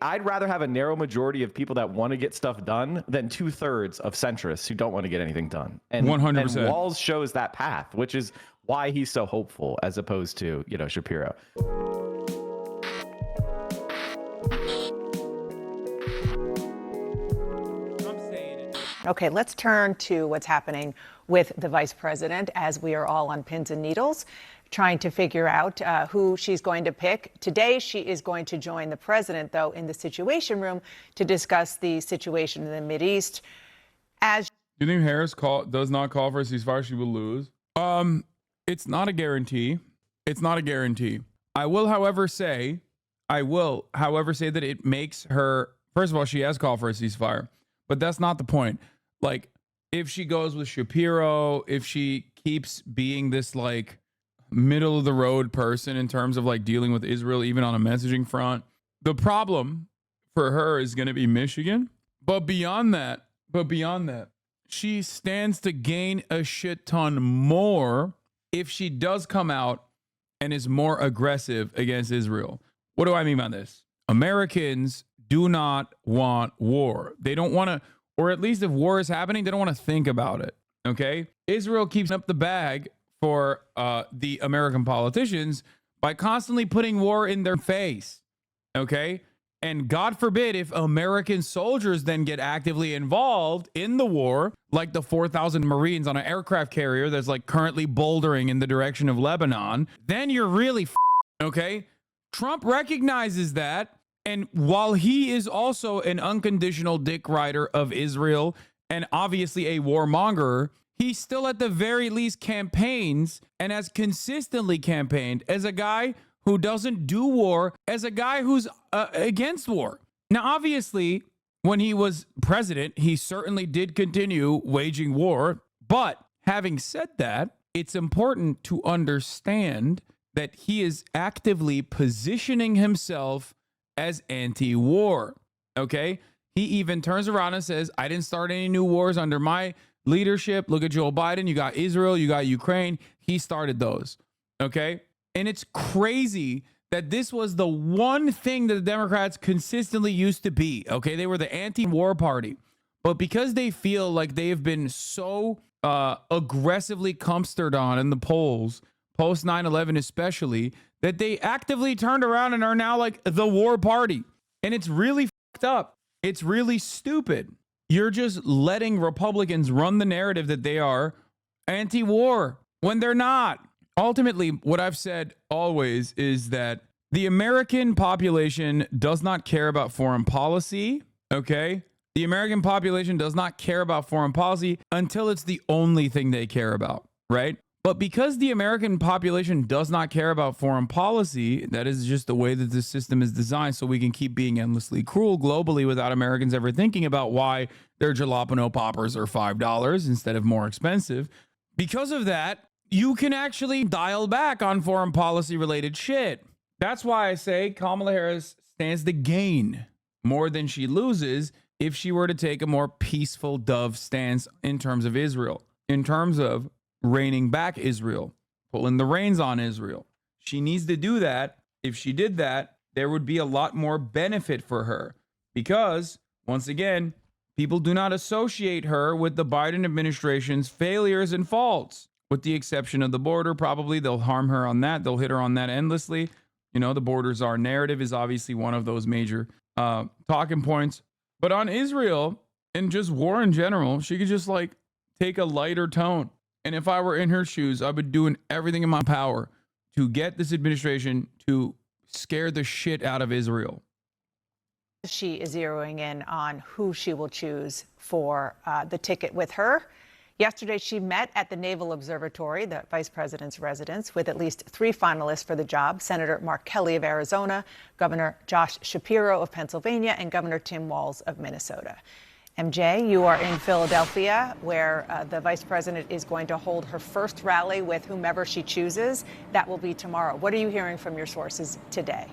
I'd rather have a narrow majority of people that want to get stuff done than 2/3 of centrists who don't want to get anything done. And 100%. And Walz shows that path, which is why he's so hopeful, as opposed to, you know, Shapiro. Okay, let's turn to what's happening with the vice president as we are all on pins and needles trying to figure out who she's going to pick. Today, she is going to join the president, though, in the Situation Room to discuss the situation in the Mideast. As you think Harris does not call for a ceasefire, she will lose? It's not a guarantee. It's not a guarantee. I will, however, say that it makes her, first of all, she has called for a ceasefire, but that's not the point. Like, if she goes with Shapiro, if she keeps being this like middle of the road person in terms of like dealing with Israel, even on a messaging front, the problem for her is going to be Michigan. But beyond that, she stands to gain a shit ton more if she does come out and is more aggressive against Israel. What do I mean by this? Americans do not want war. They don't want to, or at least if war is happening, they don't want to think about it. Okay? Israel keeps up the bag for the American politicians by constantly putting war in their face. Okay? And God forbid if American soldiers then get actively involved in the war, like the 4,000 Marines on an aircraft carrier that's like currently bouldering in the direction of Lebanon, then you're really okay? Trump recognizes that. And while he is also an unconditional dick rider of Israel and obviously a warmonger, he still at the very least campaigns and has consistently campaigned as a guy who doesn't do war, as a guy who's against war. Now, obviously, when he was president, he certainly did continue waging war. But having said that, it's important to understand that he is actively positioning himself as anti-war, okay? He even turns around and says, I didn't start any new wars under my leadership. Look at Joe Biden. You got Israel, you got Ukraine. He started those, okay? And it's crazy that this was the one thing that the Democrats consistently used to be, okay? They were the anti-war party. But because they feel like they have been so aggressively cumstered on in the polls, post 9/11 especially, that they actively turned around and are now like the war party. And it's really fucked up. It's really stupid. You're just letting Republicans run the narrative that they are anti-war when they're not. Ultimately, what I've said always is that the American population does not care about foreign policy, okay? The American population does not care about foreign policy until it's the only thing they care about, right? But because the American population does not care about foreign policy, that is just the way that the system is designed, so we can keep being endlessly cruel globally without Americans ever thinking about why their jalapeno poppers are $5 instead of more expensive. Because of that, you can actually dial back on foreign policy related shit. That's why I say Kamala Harris stands to gain more than she loses if she were to take a more peaceful dove stance in terms of Israel, in terms of reining back Israel, pulling the reins on Israel. She needs to do that. If she did that, there would be a lot more benefit for her because, once again, people do not associate her with the Biden administration's failures and faults, with the exception of the border. Probably they'll harm her on that. They'll hit her on that endlessly. You know, the borders are narrative is obviously one of those major talking points. But on Israel and just war in general, she could just like take a lighter tone. And if I were in her shoes, I would be doing everything in my power to get this administration to scare the shit out of Israel. she is zeroing in on who she will choose for the ticket with her. Yesterday, she met at the Naval Observatory, the vice president's residence, with at least 3 finalists for the job: Senator Mark Kelly of Arizona, Governor Josh Shapiro of Pennsylvania, and Governor Tim Walz of Minnesota. MJ, you are in Philadelphia, where the vice president is going to hold her first rally with whomever she chooses. That will be tomorrow. What are you hearing from your sources today?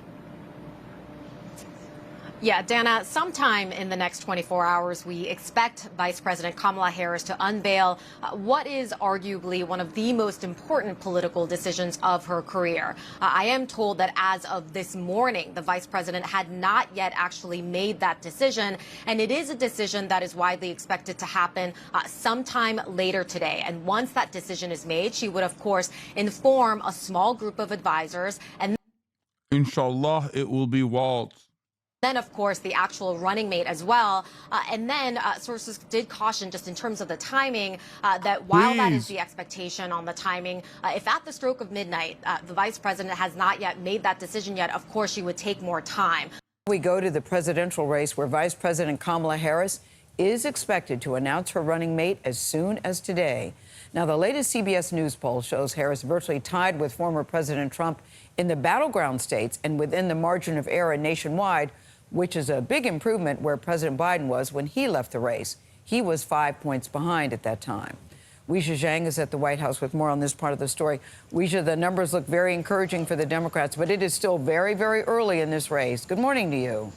Yeah, Dana, sometime in the next 24 hours, we expect Vice President Kamala Harris to unveil what is arguably one of the most important political decisions of her career. I am told that as of this morning, the vice president had not yet actually made that decision, and it is a decision that is widely expected to happen sometime later today. And once that decision is made, she would, of course, inform a small group of advisors, and Inshallah, it will be Waltz. then, of course, the actual running mate as well. And then sources did caution, just in terms of the timing, that while that is the expectation on the timing, if at the stroke of midnight, the vice president has not yet made that decision yet, of course, she would take more time. We go to the presidential race where Vice President Kamala Harris is expected to announce her running mate as soon as today. Now, the latest CBS News poll shows Harris virtually tied with former President Trump in the battleground states and within the margin of error nationwide, which is a big improvement where President Biden was when he left the race. He was 5 points behind at that time. Weijia Zhang is at the White House with more on this part of the story. Weijia, the numbers look very encouraging for the Democrats, but it is still very, very early in this race. Good morning to you.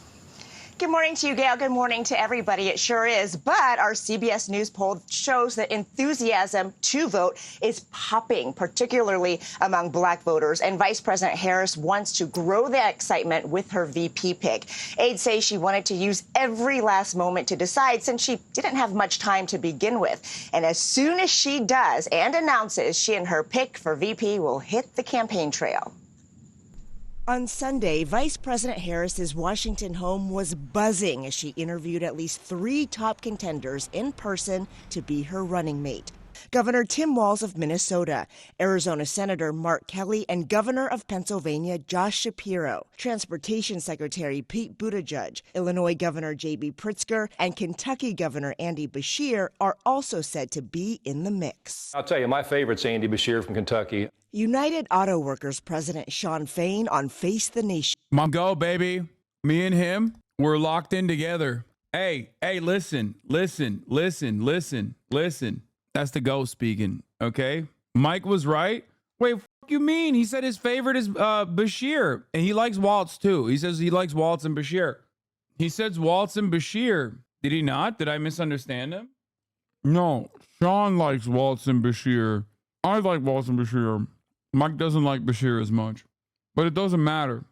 Good morning to you, Gail. Good morning to everybody. It sure is. But our CBS News poll shows that enthusiasm to vote is popping, particularly among black voters. And Vice President Harris wants to grow that excitement with her VP pick. Aides say she wanted to use every last moment to decide since she didn't have much time to begin with. And as soon as she does and announces, she and her pick for VP will hit the campaign trail. On Sunday, Vice President Harris's Washington home was buzzing as she interviewed at least 3 top contenders in person to be her running mate. Governor Tim Walz of Minnesota, Arizona Senator Mark Kelly, and Governor of Pennsylvania Josh Shapiro, Transportation Secretary Pete Buttigieg, Illinois Governor J.B. Pritzker, and Kentucky Governor Andy Beshear are also said to be in the mix. I'll tell you, my favorite's Andy Beshear from Kentucky. United Auto Workers President Shawn Fain on Face the Nation. Mom, go, baby. Me and him, we're locked in together. Hey, listen. That's the ghost speaking, okay? Mike was right. Wait, you mean? He said his favorite is Beshear, and he likes Waltz too. He says he likes Waltz and Beshear. He says Waltz and Beshear. Did he not? Did I misunderstand him? No, Sean likes Waltz and Beshear. I like Waltz and Beshear. Mike doesn't like Beshear as much, but it doesn't matter.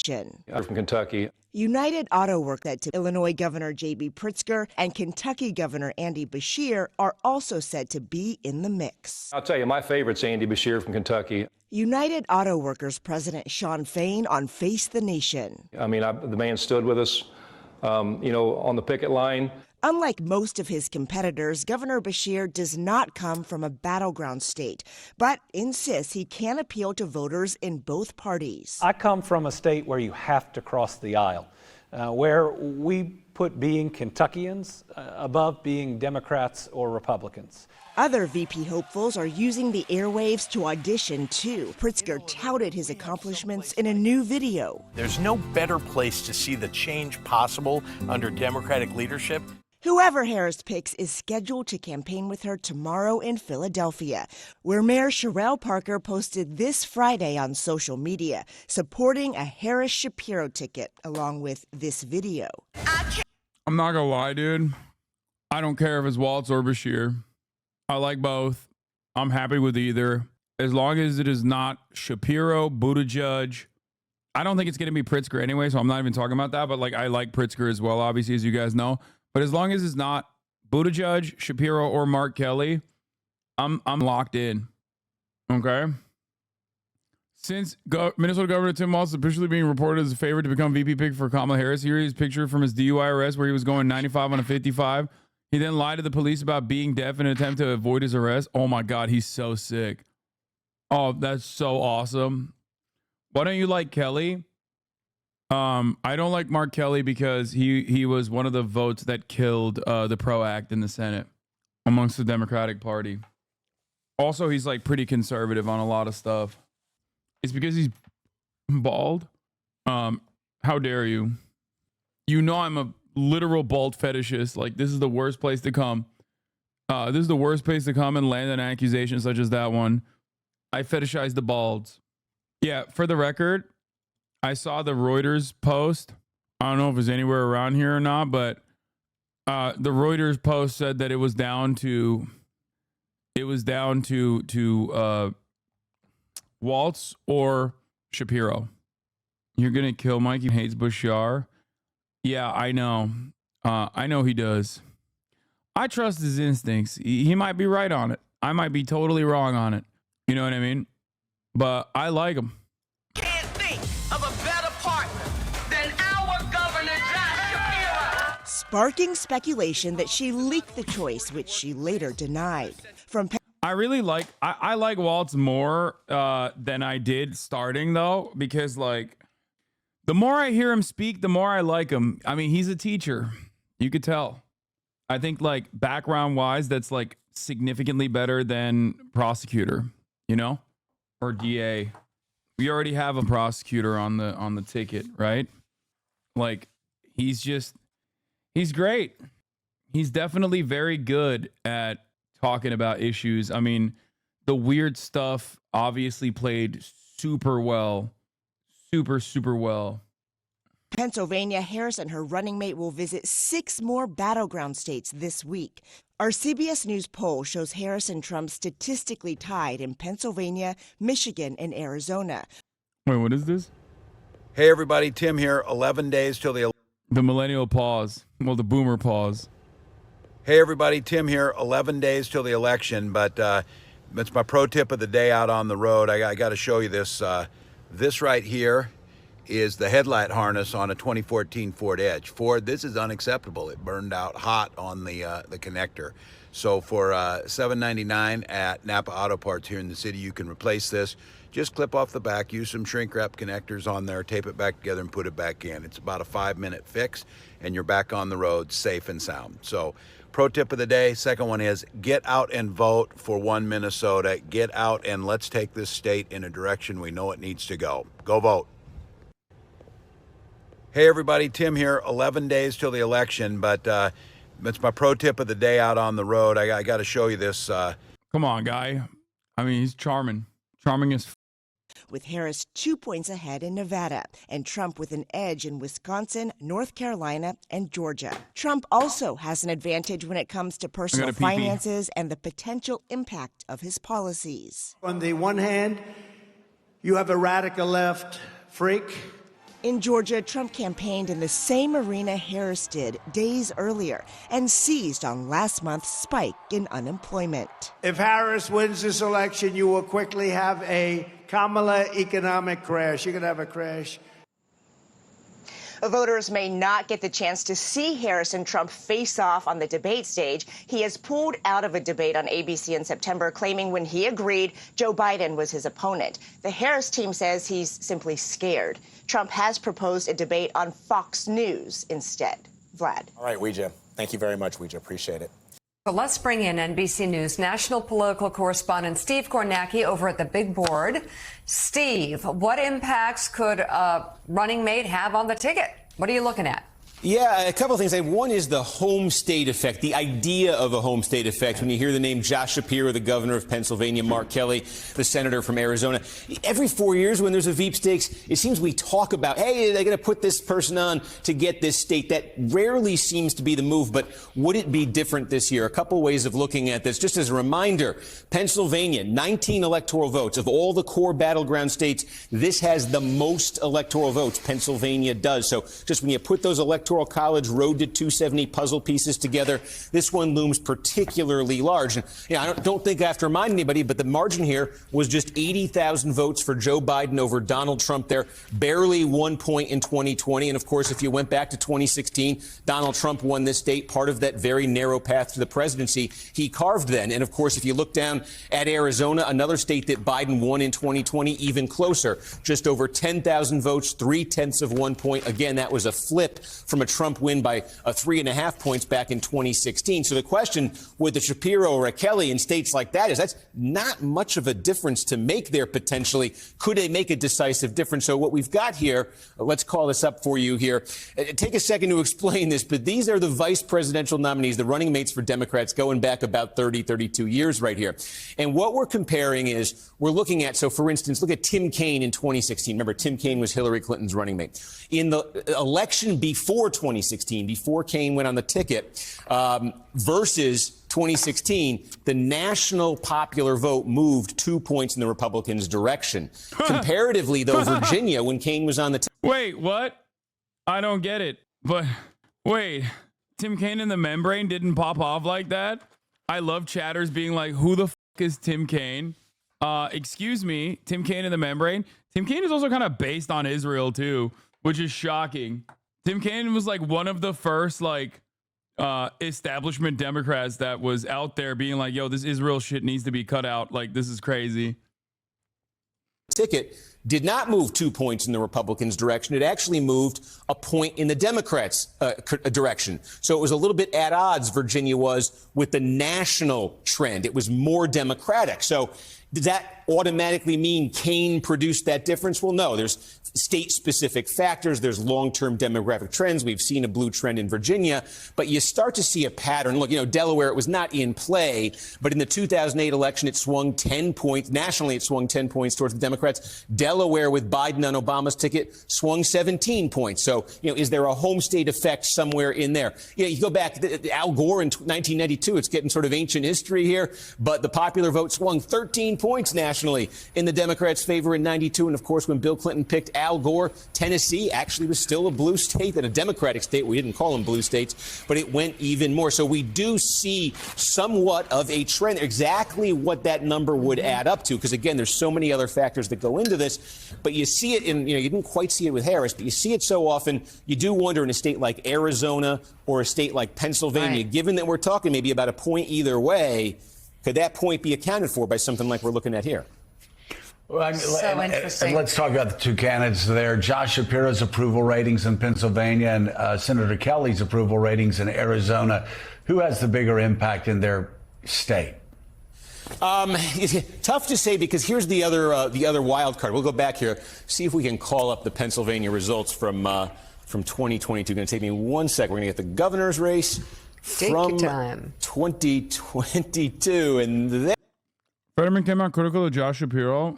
From Kentucky. United Auto Work that to Illinois Governor J.B. Pritzker and Kentucky Governor Andy Beshear are also said to be in the mix. I'll tell you, my favorite's Andy Beshear from Kentucky. United Auto Workers President Shawn Fain on Face the Nation. I mean, the man stood with us, on the picket line. Unlike most of his competitors, Governor Beshear does not come from a battleground state, but insists he can appeal to voters in both parties. I come from a state where you have to cross the aisle, where we put being Kentuckians above being Democrats or Republicans. Other VP hopefuls are using the airwaves to audition, too. Pritzker touted his accomplishments in a new video. There's no better place to see the change possible under Democratic leadership. Whoever Harris picks is scheduled to campaign with her tomorrow in Philadelphia, where Mayor Sherrell Parker posted this Friday on social media, supporting a Harris Shapiro ticket, along with this video. I'm not gonna lie, dude. I don't care if it's Waltz or Beshear. I like both. I'm happy with either. As long as it is not Shapiro, Buttigieg. I don't think it's going to be Pritzker anyway, so I'm not even talking about that. But I like Pritzker as well, obviously, as you guys know. But as long as it's not Buttigieg, Shapiro, or Mark Kelly, I'm locked in. Okay? Since Minnesota Governor Tim Walz is officially being reported as a favorite to become VP pick for Kamala Harris, here is a picture from his DUI arrest where he was going 95 on a 55. He then lied to the police about being deaf in an attempt to avoid his arrest. Oh my God, he's so sick. Oh, that's so awesome. Why don't you like Kelly? I don't like Mark Kelly because he was one of the votes that killed the PRO Act in the Senate amongst the Democratic Party. Also, he's pretty conservative on a lot of stuff. It's because he's bald. How dare you? You know I'm a literal bald fetishist. This is the worst place to come. This is the worst place to come and land an accusation such as that one. I fetishize the balds. Yeah, for the record, I saw the Reuters post I don't know if it's anywhere around here or not, but the Reuters post said that it was down to Waltz or Shapiro. You're gonna kill Mike. He hates Bashar. Yeah, I know. I know he does. I trust his instincts. He might be right on it. I might be totally wrong on it. You know what I mean? But I like him. Can't think of a better partner than our Governor Josh Shapiro. Sparking speculation that she leaked the choice, which she later denied. From I really like I like Waltz more than I did starting, though, because like the more I hear him speak, the more I like him. I mean, he's a teacher. You could tell. I think like background wise, that's like significantly better than prosecutor, you know, or DA. We already have a prosecutor on the ticket, right? Like he's great. He's definitely very good at talking about issues. I mean, the weird stuff obviously played super well. Super well. Pennsylvania, Harris and her running mate will visit 6 more battleground states this week. Our CBS News poll shows Harris and Trump statistically tied in Pennsylvania, Michigan, and Arizona. Wait, what is this? Hey, everybody. Tim here. 11 days till the millennial pause. Well, the boomer pause. Hey, everybody. Tim here. 11 days till the election, but it's my pro tip of the day out on the road. I got to show you this. This right here is the headlight harness on a 2014 Ford Edge. Ford, this is unacceptable. It burned out hot on the connector. So for $7.99 at Napa Auto Parts here in the city, you can replace this. Just clip off the back, use some shrink wrap connectors on there, tape it back together and put it back in. It's about a 5-minute fix and you're back on the road safe and sound. So pro tip of the day. Second one is get out and vote for One Minnesota. Get out and let's take this state in a direction we know it needs to go. Go vote. Hey, everybody. Tim here. 11 days till the election, but it's my pro tip of the day out on the road. I got to show you this. Come on, guy. I mean, he's charming. Charming as with Harris 2 points ahead in Nevada and Trump with an edge in Wisconsin, North Carolina, and Georgia. Trump also has an advantage when it comes to personal finances and the potential impact of his policies. On the one hand, you have a radical left freak. In Georgia, Trump campaigned in the same arena Harris did days earlier and seized on last month's spike in unemployment. If Harris wins this election, you will quickly have a Kamala economic crash. You're going to have a crash. Voters may not get the chance to see Harris and Trump face off on the debate stage. He has pulled out of a debate on ABC in September, claiming when he agreed, Joe Biden was his opponent. The Harris team says he's simply scared. Trump has proposed a debate on Fox News instead. Vlad. All right, Ouija. Thank you very much, Ouija. Appreciate it. So let's bring in NBC News national political correspondent Steve Kornacki over at the big board. Steve, what impacts could a running mate have on the ticket? What are you looking at? Yeah, a couple of things. One is the home state effect, the idea of a home state effect. When you hear the name Josh Shapiro, the governor of Pennsylvania, Mark Kelly, the senator from Arizona, every 4 years when there's a Veep stakes, it seems we talk about, hey, they're going to put this person on to get this state. That rarely seems to be the move, but would it be different this year? A couple ways of looking at this. Just as a reminder, Pennsylvania, 19 electoral votes. Of all the core battleground states, this has the most electoral votes. Pennsylvania does. So just when you put those electoral college road to 270 puzzle pieces together, this one looms particularly large. And I don't think I have to remind anybody, but the margin here was just 80,000 votes for Joe Biden over Donald Trump there, barely 1 point in 2020. And of course, if you went back to 2016, Donald Trump won this state, part of that very narrow path to the presidency he carved then. And of course, if you look down at Arizona, another state that Biden won in 2020, even closer, just over 10,000 votes, 0.3 of 1 point. Again, that was a flip from from a Trump win by 3.5 points back in 2016. So the question with the Shapiro or a Kelly in states like that is that's not much of a difference to make there potentially. Could they make a decisive difference? So what we've got here, let's call this up for you here. Take a second to explain this, but these are the vice presidential nominees, the running mates for Democrats going back about 30, 32 years right here. And what we're comparing is we're looking at, so for instance, look at Tim Kaine in 2016. Remember, Tim Kaine was Hillary Clinton's running mate. In the election before 2016, before Kaine went on the ticket, versus 2016, the national popular vote moved 2 points in the Republicans' direction. Comparatively, though, Virginia, when Kaine was on the ticket. Wait, what? I don't get it. But wait, Tim Kaine in the membrane didn't pop off like that? I love chatters being like, who the f is Tim Kaine? Excuse me, Tim Kaine in the membrane. Tim Kaine is also kind of based on Israel too, which is shocking. Tim Kaine was like one of the first like establishment Democrats that was out there being like, yo, this Israel shit needs to be cut out. Like, this is crazy. Ticket did not move 2 points in the Republicans' direction. It actually moved a point in the Democrats' direction. So it was a little bit at odds, Virginia was, with the national trend. It was more Democratic. So does that automatically mean Kaine produced that difference? Well, no. There's state-specific factors. There's long-term demographic trends. We've seen a blue trend in Virginia. But you start to see a pattern. Look, you know, Delaware, it was not in play. But in the 2008 election, it swung 10 points. Nationally, it swung 10 points towards the Democrats. Delaware, with Biden on Obama's ticket, swung 17 points. So, you know, is there a home state effect somewhere in there? You know, you go back to Al Gore in 1992. It's getting sort of ancient history here. But the popular vote swung 13 points nationally in the Democrats' favor in 92. And, of course, when Bill Clinton picked Al Gore, Tennessee actually was still a blue state and a Democratic state. We didn't call them blue states, but it went even more. So we do see somewhat of a trend, exactly what that number would add up to. Because, again, there's so many other factors that go into this. But you see it in, you know, you didn't quite see it with Harris, but you see it so often. You do wonder in a state like Arizona or a state like Pennsylvania, given that we're talking maybe about a point either way, could that point be accounted for by something like we're looking at here? Well, So interesting. And let's talk about the two candidates there. Josh Shapiro's approval ratings in Pennsylvania and Senator Kelly's approval ratings in Arizona. Who has the bigger impact in their state? Tough to say, because here's the other wild card. We'll go back here, see if we can call up the Pennsylvania results from 2022. Going to take me 1 second. We're going to get the governor's race from 2022, and then Fetterman came out critical of Josh Shapiro.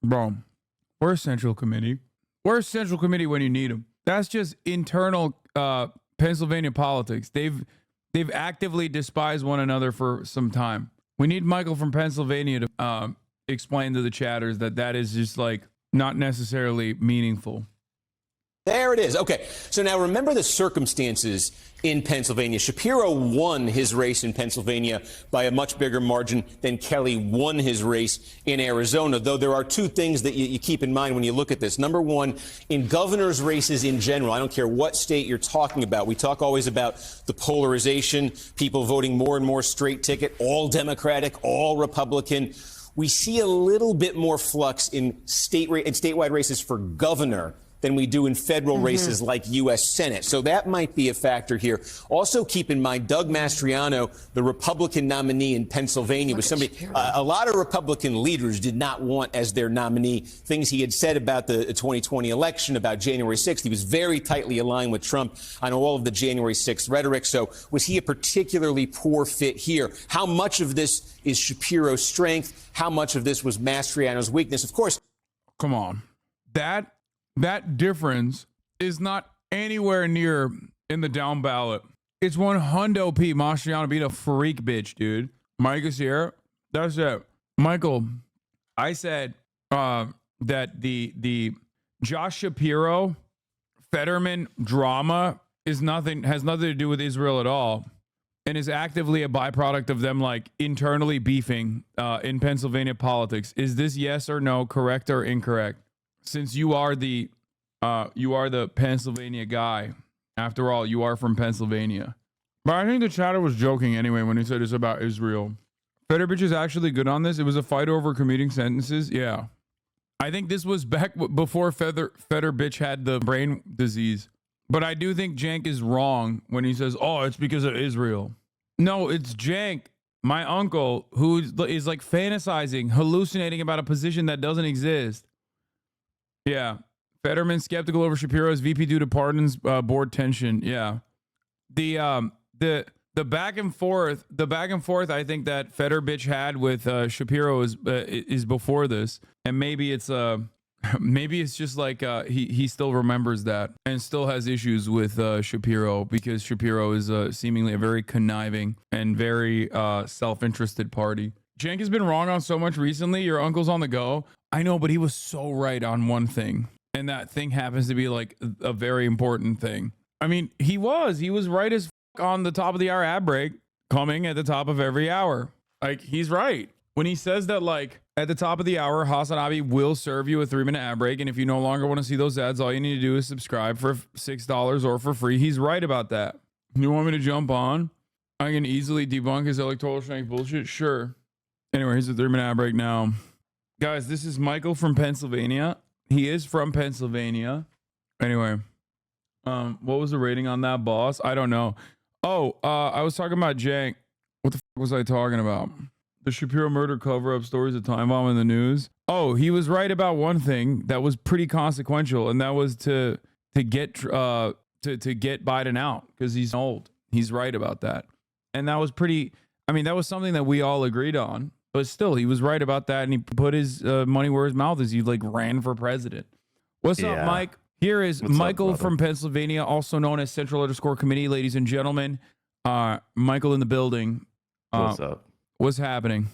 Bro, where's Central Committee? Where's Central Committee when you need them? That's just internal Pennsylvania politics. They've actively despised one another for some time. We need Michael from Pennsylvania to explain to the chatters that is just like not necessarily meaningful. there it is. Okay, so now remember the circumstances in Pennsylvania. Shapiro won his race in Pennsylvania by a much bigger margin than Kelly won his race in Arizona, though there are two things that you keep in mind when you look at this. Number one, in governor's races in general, I don't care what state you're talking about, we talk always about the polarization, people voting more and more straight ticket, all Democratic, all Republican. We see a little bit more flux in statewide races for governor than we do in federal races like U.S. Senate. So that might be a factor here. Also keep in mind, Doug Mastriano, the Republican nominee in Pennsylvania, was somebody a lot of Republican leaders did not want as their nominee. Things he had said about the 2020 election, about January 6th. He was very tightly aligned with Trump on all of the January 6th rhetoric. So was he a particularly poor fit here? How much of this is Shapiro's strength? How much of this was Mastriano's weakness? Of course. Come on. That difference is not anywhere near in the down ballot. It's 100 P. Mastriano being a freak bitch, dude. Mike is here. That's it. Michael, I said that the Josh Shapiro Fetterman drama has nothing to do with Israel at all, and is actively a byproduct of them like internally beefing in Pennsylvania politics. Is this yes or no, correct or incorrect? Since you are the Pennsylvania guy, after all, you are from Pennsylvania. But I think the chatter was joking anyway when he said it's about Israel. Federbitch is actually good on this. It was a fight over commuting sentences. Yeah, I think this was back before Federbitch had the brain disease. But I do think Cenk is wrong when he says, "Oh, it's because of Israel." No, it's Cenk, my uncle, who is like fantasizing, hallucinating about a position that doesn't exist. Yeah. Fetterman skeptical over Shapiro's VP due to pardons board tension. Yeah. The back and forth, I think that Feder bitch had with Shapiro is before this, and maybe it's just like he still remembers that and still has issues with Shapiro because Shapiro is seemingly a very conniving and very self-interested party. Cenk has been wrong on so much recently. Your uncle's on the go. I know, but he was so right on one thing, and that thing happens to be like a very important thing. I mean, he was right as on the top of the hour ad break, coming at the top of every hour. Like, he's right when he says that, like, at the top of the hour, Hasanabi will serve you a 3-minute ad break, and if you no longer want to see those ads, all you need to do is subscribe for $6 or for free. He's right about that. You want me to jump on? I can easily debunk his electoral strength bullshit. Sure. Anyway, here's a 3-minute ad break now. Guys, this is Michael from Pennsylvania. He is from Pennsylvania. Anyway, what was the rating on that, boss? I don't know. Oh, I was talking about Cenk. What the fuck was I talking about? The Shapiro murder cover-up stories of time bomb in the news. Oh, he was right about one thing that was pretty consequential, and that was to get Biden out because he's old. He's right about that, and that was pretty. I mean, that was something that we all agreed on. But still, he was right about that, and he put his money where his mouth is. He like ran for president. What's up, Mike? Here is Michael from Pennsylvania, also known as Central_Committee, ladies and gentlemen. Michael in the building. What's up? What's happening?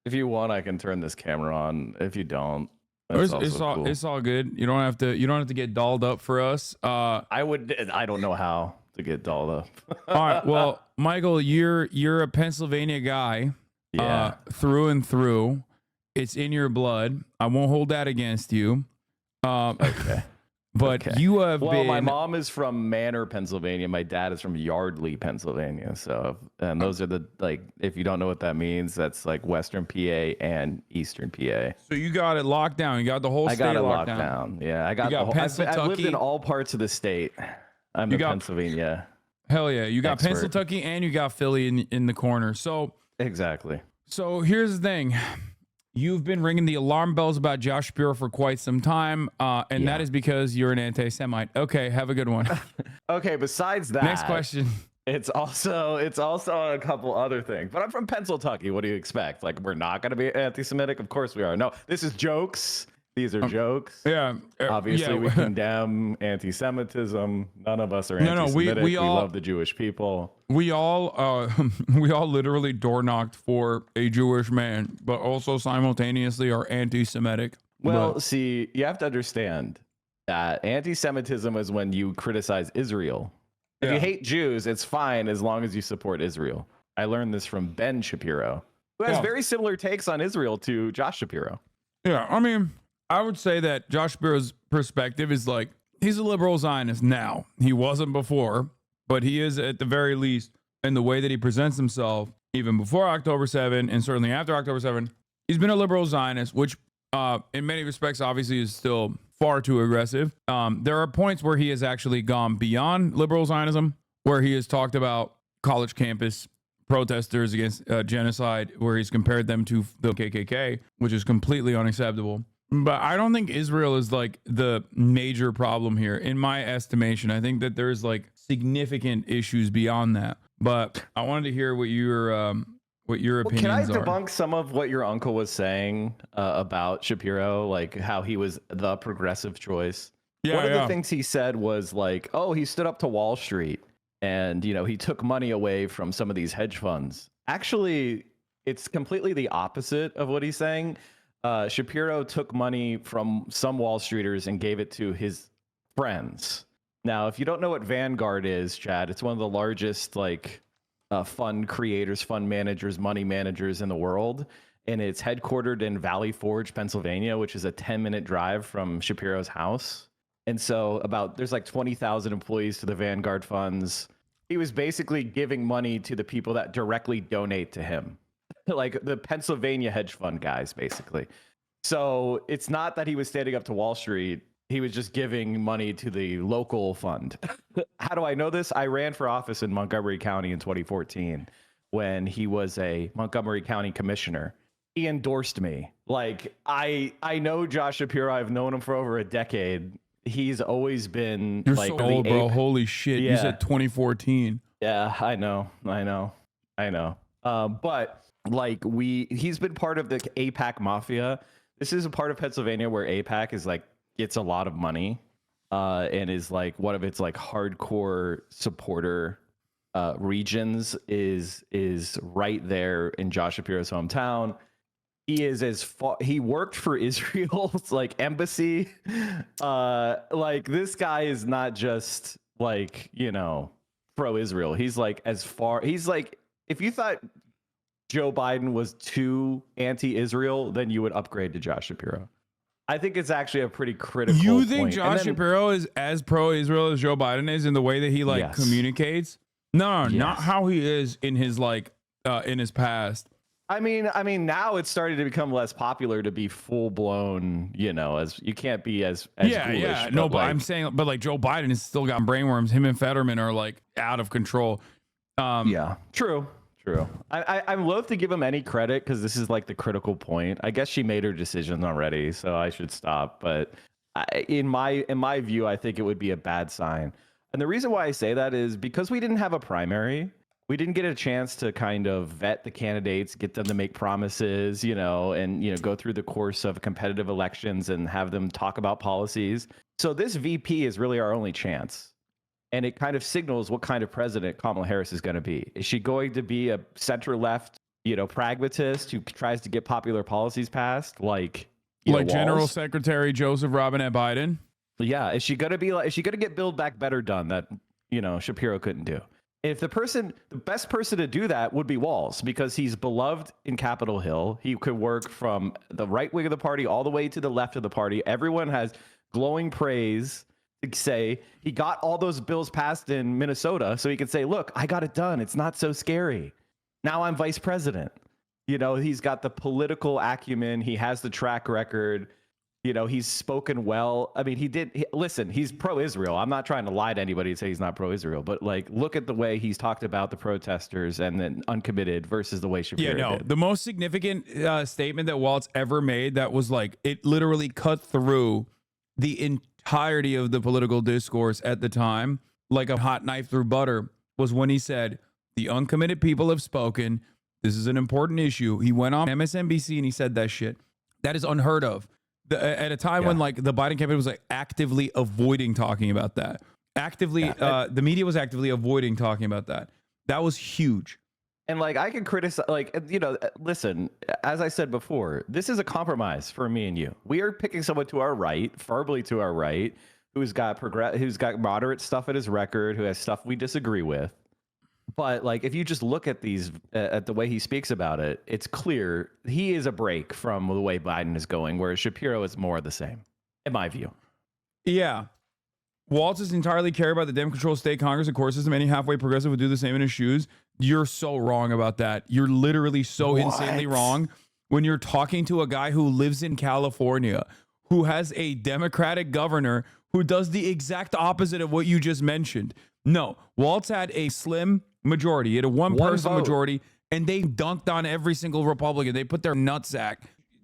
If you want, I can turn this camera on. If you don't, it's all good. You don't have to get dolled up for us. I don't know how to get dolled up. All right. Well, Michael, you're a Pennsylvania guy. Yeah. Through and through. It's in your blood. I won't hold that against you. Okay. But you have been. My mom is from Manor, Pennsylvania. My dad is from Yardley, Pennsylvania. So, and those are the, like, if you don't know what that means, that's like Western PA and Eastern PA. So you got it locked down. You got the whole state locked down. Yeah, I got the whole. I've lived in all parts of the state. I'm in Pennsylvania. Hell yeah, you got expert. Pennsylvania and you got Philly in the corner. So exactly. So here's the thing. You've been ringing the alarm bells about Josh Shapiro for quite some time, and that is because you're an anti-Semite. Okay, have a good one. Okay, besides that, next question. It's also a couple other things. But I'm from Pennsylvania. What do you expect? Like, we're not going to be anti-Semitic? Of course we are. No, this is jokes. These are jokes. Yeah. Obviously, we condemn anti-Semitism. None of us are anti-Semitic. We love the Jewish people. We all literally door knocked for a Jewish man, but also simultaneously are anti-Semitic. Well, see, you have to understand that anti-Semitism is when you criticize Israel. If you hate Jews, it's fine as long as you support Israel. I learned this from Ben Shapiro, who has very similar takes on Israel to Josh Shapiro. Yeah, I mean, I would say that Josh Shapiro's perspective is like, he's a liberal Zionist now. He wasn't before, but he is at the very least in the way that he presents himself, even before October 7 and certainly after October 7. He's been a liberal Zionist, which in many respects obviously is still far too aggressive. There are points where he has actually gone beyond liberal Zionism, where he has talked about college campus protesters against genocide, where he's compared them to the KKK, which is completely unacceptable. But I don't think Israel is like the major problem here. In my estimation, I think that there's like significant issues beyond that. But I wanted to hear what your opinions are. Can I debunk some of what your uncle was saying about Shapiro, like how he was the progressive choice? One of the things he said was like, oh, he stood up to Wall Street and, you know, he took money away from some of these hedge funds. Actually, it's completely the opposite of what he's saying. Shapiro took money from some Wall Streeters and gave it to his friends. Now, if you don't know what Vanguard is, Chad, it's one of the largest like fund creators, fund managers, money managers in the world. And it's headquartered in Valley Forge, Pennsylvania, which is a 10-minute drive from Shapiro's house. And so there's like 20,000 employees to the Vanguard funds. He was basically giving money to the people that directly donate to him. Like the Pennsylvania hedge fund guys, basically. So it's not that he was standing up to Wall Street. He was just giving money to the local fund. How do I know this? I ran for office in Montgomery County in 2014 when he was a Montgomery County commissioner. He endorsed me. Like, I know Josh Shapiro. I've known him for over a decade. He's always been You're like so old, bro. Holy shit. Yeah. You said 2014. Yeah, I know. But like he's been part of the AIPAC mafia. This is a part of Pennsylvania where AIPAC is like gets a lot of money, and is like one of its like hardcore supporter regions is right there in Josh Shapiro's hometown. He is as far, he worked for Israel's like embassy. Like this guy is not just like, you know, pro-Israel. He's like as far, he's like, if you thought Joe Biden was too anti-Israel, then you would upgrade to Josh Shapiro. I think it's actually a pretty critical You think point. Josh Shapiro is as pro-Israel as Joe Biden is in the way that he like communicates? No, not how he is in his like in his past. I mean, now it's starting to become less popular to be full blown, you know, as you can't be as ghoulish, no, but like, I'm saying, but like Joe Biden has still got brainworms. Him and Fetterman are like out of control. Yeah, true. I'm loath to give him any credit because this is like the critical point. I guess she made her decision already, so I should stop. But in my view, I think it would be a bad sign. And the reason why I say that is because we didn't have a primary. We didn't get a chance to kind of vet the candidates, get them to make promises, you know, and, you know, go through the course of competitive elections and have them talk about policies. So this VP is really our only chance. And it kind of signals what kind of president Kamala Harris is going to be. Is she going to be a center left, you know, pragmatist who tries to get popular policies passed, like General Secretary Joseph Robinette Biden? Yeah. Is she going to be like, is she going to get Build Back Better done that, you know, Shapiro couldn't do? If the best person to do that would be Walz, because he's beloved in Capitol Hill. He could work from the right wing of the party all the way to the left of the party. Everyone has glowing praise to say. He got all those bills passed in Minnesota, so he could say, look, I got it done. It's not so scary. Now I'm vice president. You know, he's got the political acumen. He has the track record. You know, he's spoken well. I mean, listen, he's pro-Israel. I'm not trying to lie to anybody and say he's not pro-Israel, but like, look at the way he's talked about the protesters and then uncommitted versus the way Shapiro did. The most significant statement that Waltz ever made that was like, it literally cut through the entirety of the political discourse at the time, like a hot knife through butter, was when he said, the uncommitted people have spoken. This is an important issue. He went on MSNBC and he said that shit. That is unheard of. At a time when like the Biden campaign was like actively avoiding talking about that, the media was actively avoiding talking about that. That was huge. And like, I can criticize, like, you know, listen, as I said before, this is a compromise for me and you. We are picking someone to our right, firmly to our right, who's got moderate stuff at his record, who has stuff we disagree with. But like, if you just look at these, at the way he speaks about it, it's clear he is a break from the way Biden is going, whereas Shapiro is more of the same, in my view. Yeah. Waltz is entirely care about the Dem-controlled state Congress and court system. Any halfway progressive would do the same in his shoes. You're so wrong about that. You're literally so insanely wrong when you're talking to a guy who lives in California, who has a Democratic governor who does the exact opposite of what you just mentioned. No, Waltz had a slim majority. He had a one-person majority, and they dunked on every single Republican. They put their nutsack.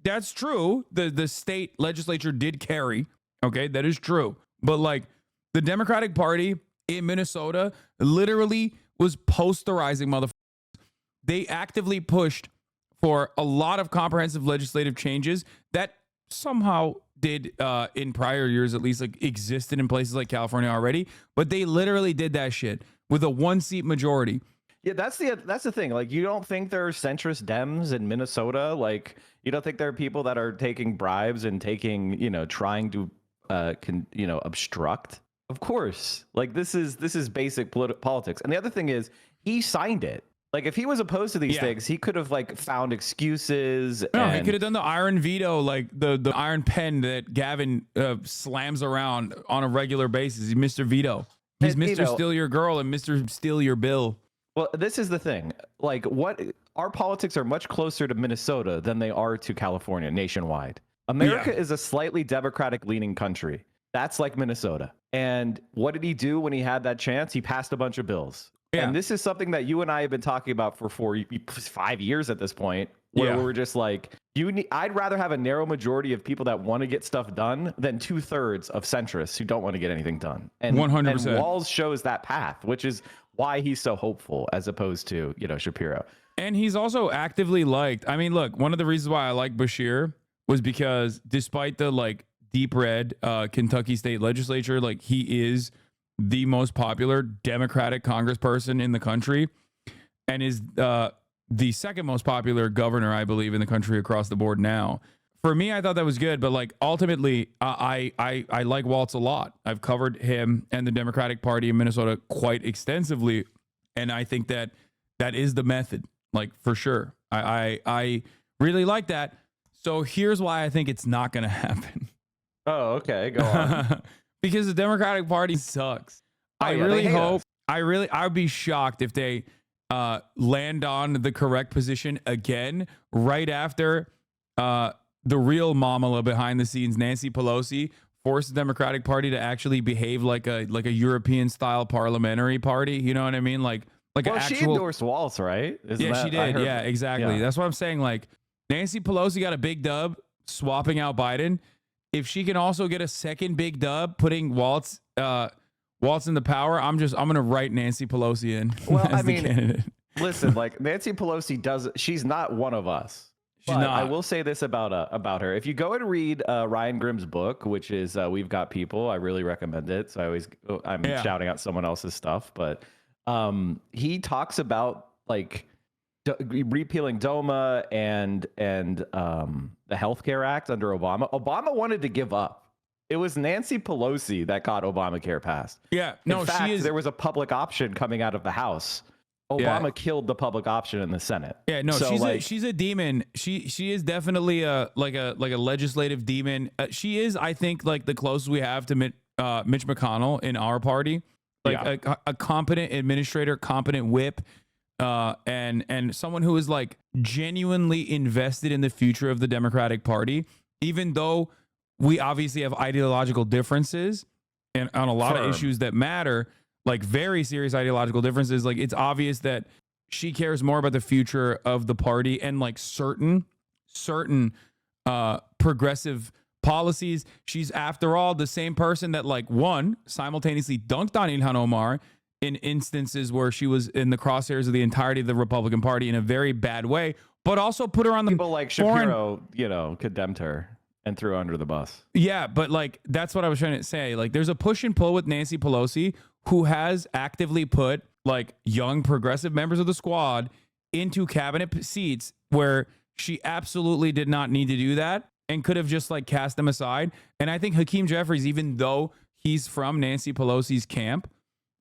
That's true. The state legislature did carry. Okay, that is true. But like, the Democratic Party in Minnesota literally was posterizing motherfuckers. They actively pushed for a lot of comprehensive legislative changes that somehow did in prior years, at least, like existed in places like California already. But they literally did that shit with a 1-seat majority. Yeah, that's the thing. Like, you don't think there are centrist Dems in Minnesota? Like, you don't think there are people that are taking bribes and taking, you know, trying to, obstruct? Of course. Like, this is basic politics. And the other thing is, he signed it. Like, if he was opposed to these things, he could have like found excuses. No, he could have done the iron veto, like the iron pen that Gavin slams around on a regular basis. He's Mr. Veto. He's Mr. Steal Your Girl and Mr. Steal Your Bill. Well, this is the thing. Like, our politics are much closer to Minnesota than they are to California nationwide. America is a slightly Democratic leaning country. That's like Minnesota. And what did he do when he had that chance? He passed a bunch of bills. Yeah. And this is something that you and I have been talking about for 5 years at this point, where we're just like, I'd rather have a narrow majority of people that want to get stuff done than 2/3 of centrists who don't want to get anything done. And 100%. And Walz shows that path, which is why he's so hopeful as opposed to, Shapiro. And he's also actively liked. I mean, look, one of the reasons why I like Bashir was because despite the like deep red Kentucky state legislature, like he is the most popular Democratic congressperson in the country and is the second most popular governor, I believe, in the country across the board now. For me, I thought that was good, but like ultimately, I like Walz a lot. I've covered him and the Democratic Party in Minnesota quite extensively, and I think that is the method, like for sure. I really like that. So here's why I think it's not going to happen. Oh, okay, go on. Because the Democratic Party sucks. I would be shocked if they land on the correct position again right after the real mamala behind the scenes, Nancy Pelosi, forced the Democratic Party to actually behave like a European style parliamentary party. You know what I mean? Like she endorsed Walz, right? She did. Yeah, exactly. Yeah. That's what I'm saying. Like Nancy Pelosi got a big dub swapping out Biden. If she can also get a second big dub, putting Walz into power, I'm gonna write Nancy Pelosi in. Well, as the candidate. Listen, like Nancy Pelosi she's not one of us. She's not. I will say this about her. If you go and read Ryan Grimm's book, which is We've Got People, I really recommend it. So I'm shouting out someone else's stuff, but he talks about like repealing DOMA and the Healthcare Act under Obama. Obama wanted to give up. It was Nancy Pelosi that got Obamacare passed. Yeah, no, in fact, there was a public option coming out of the House. Obama killed the public option in the Senate. Yeah, no, so she's a demon. She is definitely a legislative demon. She is, I think, like the closest we have to Mitch McConnell in our party, like a competent administrator, competent whip. And someone who is like genuinely invested in the future of the Democratic Party, even though we obviously have ideological differences and on a lot of issues that matter, like very serious ideological differences. Like it's obvious that she cares more about the future of the party and like certain progressive policies. She's after all the same person that like simultaneously dunked on Ilhan Omar in instances where she was in the crosshairs of the entirety of the Republican Party in a very bad way, but also put her on the people like Shapiro, condemned her and threw her under the bus. Yeah, but like that's what I was trying to say. Like there's a push and pull with Nancy Pelosi, who has actively put like young progressive members of the squad into cabinet seats where she absolutely did not need to do that and could have just like cast them aside. And I think Hakeem Jeffries, even though he's from Nancy Pelosi's camp,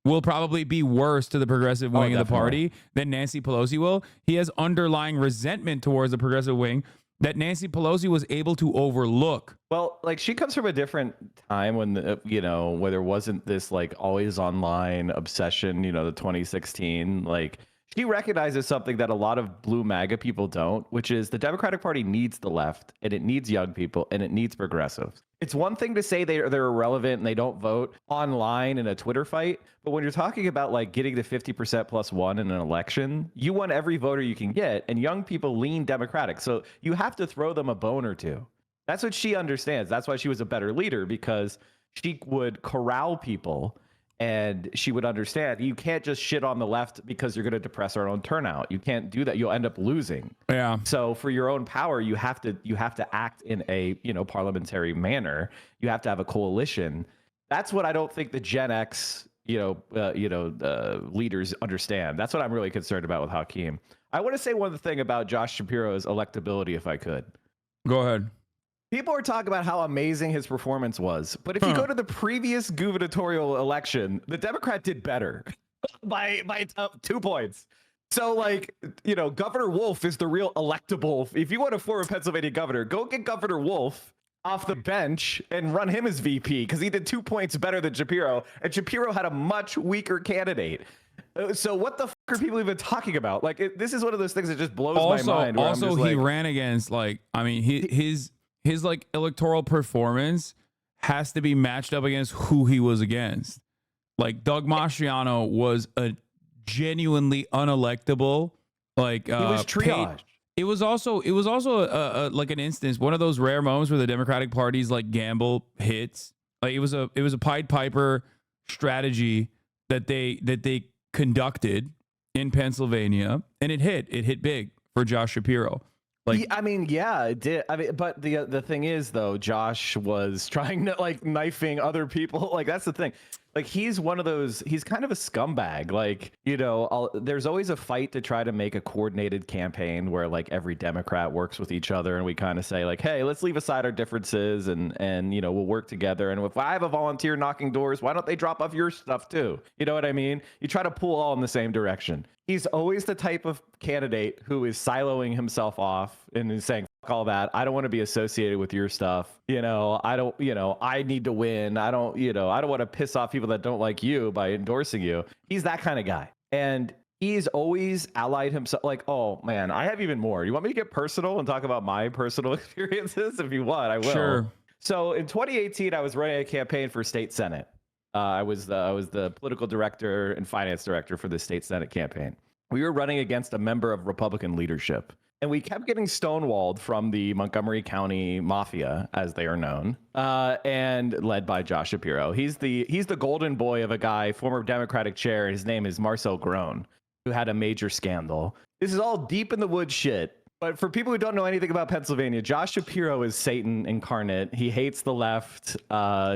will probably be worse to the progressive wing of the party than Nancy Pelosi will. He has underlying resentment towards the progressive wing that Nancy Pelosi was able to overlook. Well, like she comes from a different time when, where there wasn't this like always online obsession, the 2016, like she recognizes something that a lot of blue MAGA people don't, which is the Democratic Party needs the left and it needs young people and it needs progressives. It's one thing to say they're irrelevant and they don't vote online in a Twitter fight. But when you're talking about like getting to 50% plus one in an election, you want every voter you can get. And young people lean Democratic. So you have to throw them a bone or two. That's what she understands. That's why she was a better leader, because she would corral people and she would understand you can't just shit on the left because you're going to depress our own turnout. You can't do that. You'll end up losing. Yeah. So for your own power, you have to act in a, parliamentary manner. You have to have a coalition. That's what I don't think the Gen X, leaders understand. That's what I'm really concerned about with Hakeem. I want to say one thing about Josh Shapiro's electability, if I could. Go ahead. People are talking about how amazing his performance was, but if you go to the previous gubernatorial election, the Democrat did better by 2 points. So, like, Governor Wolf is the real electable. If you want a former Pennsylvania governor, go get Governor Wolf off the bench and run him as VP, because he did 2 points better than Shapiro, and Shapiro had a much weaker candidate. So what the fuck are people even talking about? Like, this is one of those things that just blows my mind. Also, he ran against his like electoral performance has to be matched up against who he was against. Like Doug Mastriano was a genuinely unelectable, like he was triaged. It was also like an instance, one of those rare moments where the Democratic Party's like gamble hits. Like it was a Pied Piper strategy that they conducted in Pennsylvania, and it hit big for Josh Shapiro. Like, I mean, yeah, it did. I mean, but the thing is, though, Josh was trying to like knifing other people. Like, that's the thing. Like, he's one of those. He's kind of a scumbag. Like, you know, there's always a fight to try to make a coordinated campaign where like every Democrat works with each other, and we kind of say like, hey, let's leave aside our differences and you know, we'll work together. And if I have a volunteer knocking doors, why don't they drop off your stuff too? You know what I mean? You try to pull all in the same direction. He's always the type of candidate who is siloing himself off and is saying, fuck all that. I don't want to be associated with your stuff. You know, I need to win. I don't want to piss off people that don't like you by endorsing you. He's that kind of guy. And he's always allied himself. Like, oh man, I have even more. You want me to get personal and talk about my personal experiences? If you want, I will. Sure. So in 2018, I was running a campaign for state Senate. I was the political director and finance director for the state Senate campaign. We were running against a member of Republican leadership, and we kept getting stonewalled from the Montgomery County Mafia, as they are known, and led by Josh Shapiro. He's the golden boy of a guy, former Democratic chair. His name is Marcel Groen, who had a major scandal. This is all deep in the woods shit. But for people who don't know anything about Pennsylvania, Josh Shapiro is Satan incarnate. He hates the left.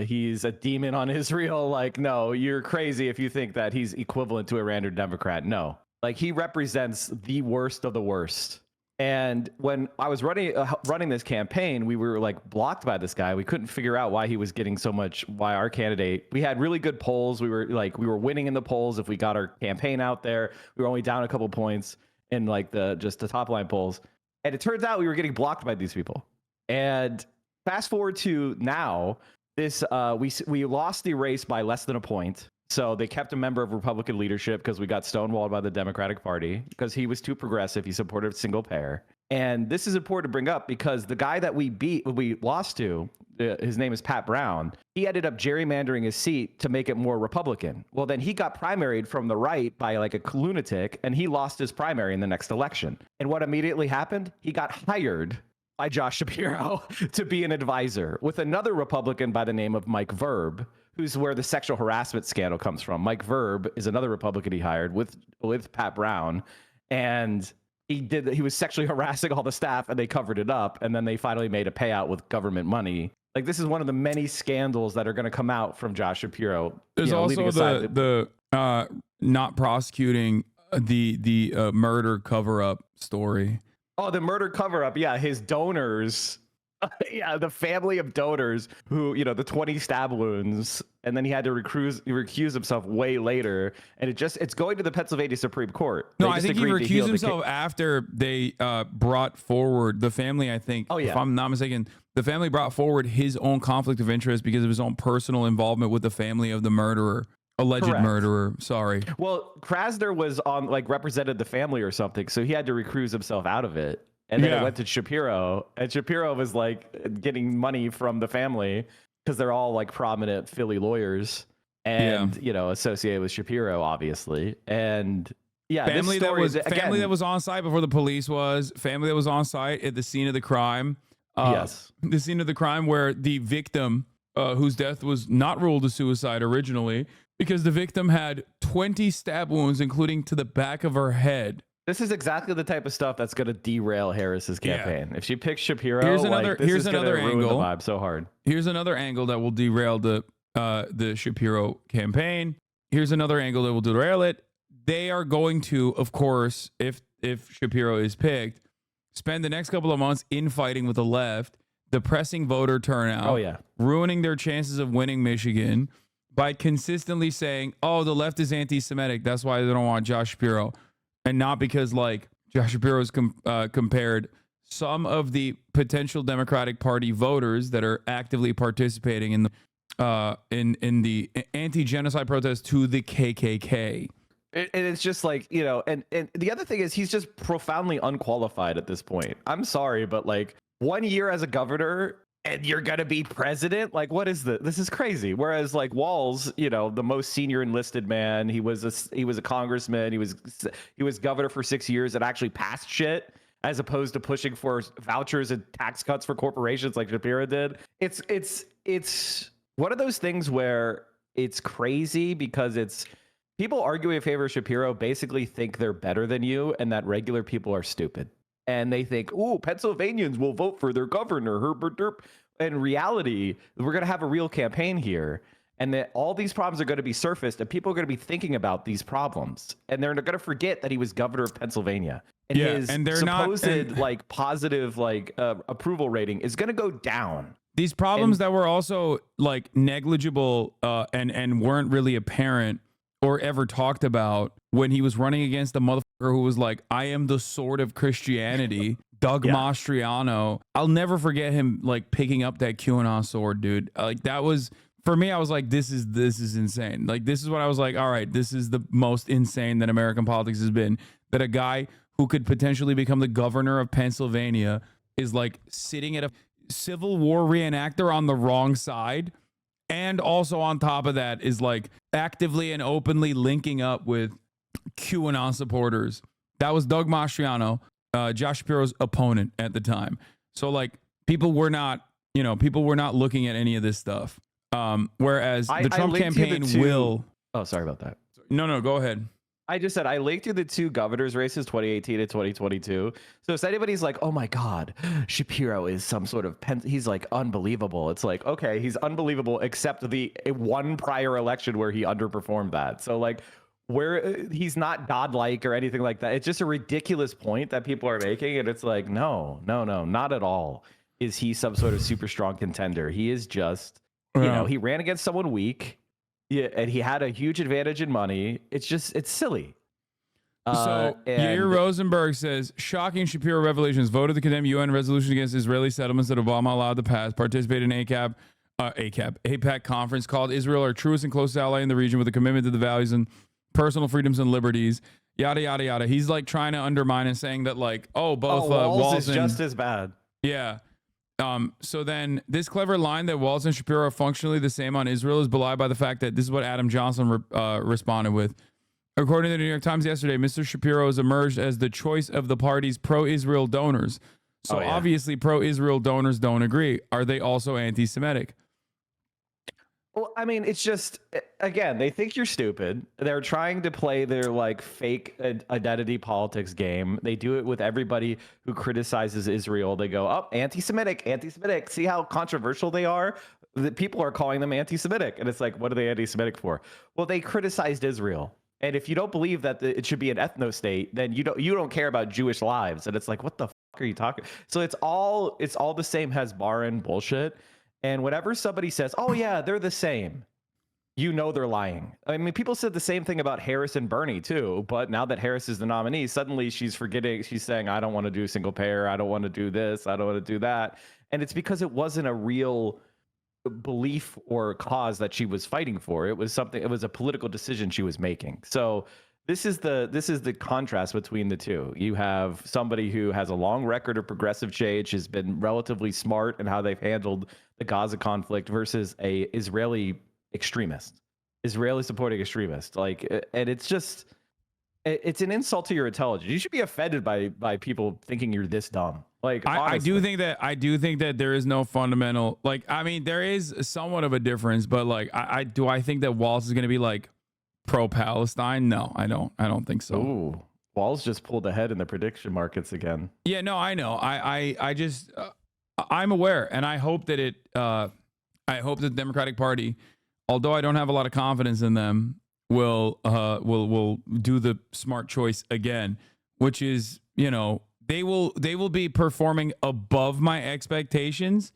He's a demon on Israel. Like, no, you're crazy if you think that he's equivalent to a random Democrat. No, like he represents the worst of the worst. And when I was running this campaign, we were like blocked by this guy. We couldn't figure out why he was getting so much. Why our candidate? We had really good polls. We were winning in the polls if we got our campaign out there. We were only down a couple points in like the top line polls. And it turns out we were getting blocked by these people. And fast forward to now, this we lost the race by less than a point. So they kept a member of Republican leadership because we got stonewalled by the Democratic Party because he was too progressive. He supported single payer. And this is important to bring up because the guy that we lost to, his name is Pat Brown. He ended up gerrymandering his seat to make it more Republican. Well, then he got primaried from the right by like a lunatic, and he lost his primary in the next election. And what immediately happened? He got hired by Josh Shapiro to be an advisor with another Republican by the name of Mike Verb, who's where the sexual harassment scandal comes from. Mike Verb is another Republican he hired with Pat Brown, and he was sexually harassing all the staff, and they covered it up, and then they finally made a payout with government money. Like, this is one of the many scandals that are going to come out from Josh Shapiro. There's also the not prosecuting the murder cover-up story. Oh, the murder cover-up. Yeah, his donors. Yeah, the family of donors who, you know, the 20 stab wounds, and then he had to recuse himself way later, and it's going to the Pennsylvania Supreme Court. No, I think he recused himself after they brought forward the family. I think, if I'm not mistaken, the family brought forward his own conflict of interest because of his own personal involvement with the family of the murderer, alleged murderer. Sorry. Well, Krasner was represented the family or something, so he had to recuse himself out of it. And then it went to Shapiro, and Shapiro was like getting money from the family because they're all like prominent Philly lawyers and, you know, associated with Shapiro, obviously. And family that was on site before the police was, family that was on site at the scene of the crime. The scene of the crime where the victim, whose death was not ruled a suicide originally, because the victim had 20 stab wounds, including to the back of her head. This is exactly the type of stuff that's going to derail Harris's campaign. If she picks Shapiro, here's another ruin angle. The vibe so hard. Here's another angle that will derail the Shapiro campaign. Here's another angle that will derail it. They are going to, of course, if Shapiro is picked, spend the next couple of months infighting with the left, depressing voter turnout, ruining their chances of winning Michigan by consistently saying, "Oh, the left is anti-Semitic. That's why they don't want Josh Shapiro." And not because like Josh Shapiro's compared some of the potential Democratic Party voters that are actively participating in the anti-genocide protest to the KKK. And it's just like, you know, and the other thing is he's just profoundly unqualified at this point. I'm sorry, but like 1 year as a governor and you're gonna be president? Like, what is this is crazy. Whereas like Walz, you know, the most senior enlisted man, he was a congressman, he was governor for 6 years and actually passed shit, as opposed to pushing for vouchers and tax cuts for corporations like Shapiro did. It's one of those things where it's crazy because it's people arguing in favor of Shapiro basically think they're better than you and that regular people are stupid. And they think, oh, Pennsylvanians will vote for their governor, Herbert Derp. In reality, we're going to have a real campaign here, and that all these problems are going to be surfaced, and people are going to be thinking about these problems, and they're going to forget that he was governor of Pennsylvania. And his and they're supposed like positive like approval rating is going to go down. These problems that were also like negligible and weren't really apparent or ever talked about when he was running against the motherfucker who was like, I am the sword of Christianity, Doug Mastriano. I'll never forget him like picking up that QAnon sword, dude. Like that was, for me, I was like, this is insane. Like this is what I was like, all right, this is the most insane that American politics has been. That a guy who could potentially become the governor of Pennsylvania is like sitting at a Civil War reenactor on the wrong side. And also on top of that is like actively and openly linking up with QAnon supporters. That was Doug Mastriano, Josh Shapiro's opponent at the time. So like people were not looking at any of this stuff. Whereas the Trump campaign will. Oh, sorry about that. No, go ahead. I just said I linked you the two governors races, 2018 and 2022. So if anybody's like, oh my God, Shapiro is some sort of he's like unbelievable. It's like, okay, he's unbelievable except the one prior election where he underperformed that. So like where he's not godlike or anything like that. It's just a ridiculous point that people are making. And it's like, no, not at all. Is he some sort of super strong contender? He is just, you know, he ran against someone weak. Yeah, and he had a huge advantage in money. It's silly. So Yair Rosenberg says, shocking Shapiro revelations. Voted to condemn UN resolution against Israeli settlements that Obama allowed to pass. Participated in AIPAC conference called Israel our truest and closest ally in the region with a commitment to the values and personal freedoms and liberties. Yada, yada, yada. He's like trying to undermine and saying that like, both Walz is just as bad. Yeah. So then this clever line that Walz and Shapiro are functionally the same on Israel is belied by the fact that this is what Adam Johnson responded with. According to the New York Times yesterday, Mr. Shapiro has emerged as the choice of the party's pro-Israel donors. So obviously pro-Israel donors don't agree. Are they also anti-Semitic? Well, I mean, it's just, again, they think you're stupid. They're trying to play their like fake identity politics game. They do it with everybody who criticizes Israel. They go, oh, anti-Semitic. See how controversial they are? The people are calling them anti-Semitic. And it's like, what are they anti-Semitic for? Well, they criticized Israel. And if you don't believe that it should be an ethno state, then you don't care about Jewish lives. And it's like, what the fuck are you talking? So it's all the same Hezbollah bullshit. And whenever somebody says, oh, yeah, they're the same, you know they're lying. I mean, people said the same thing about Harris and Bernie, too. But now that Harris is the nominee, suddenly she's saying, I don't want to do single payer. I don't want to do this. I don't want to do that. And it's because it wasn't a real belief or cause that she was fighting for. It was a political decision she was making. So this is the contrast between the two. You have somebody who has a long record of progressive change, has been relatively smart in how they've handled the Gaza conflict, versus a Israeli supporting extremist. Like, and it's an insult to your intelligence. You should be offended by people thinking you're this dumb. Like, I do think that there is no fundamental, like, I mean, there is somewhat of a difference, but like, I think that Walz is going to be like pro-Palestine? No, I don't think so. Ooh, Walz just pulled ahead in the prediction markets again. Yeah, no, I know. I just I'm aware, and I hope that the Democratic Party, although I don't have a lot of confidence in them, will do the smart choice again, which is, you know, they will be performing above my expectations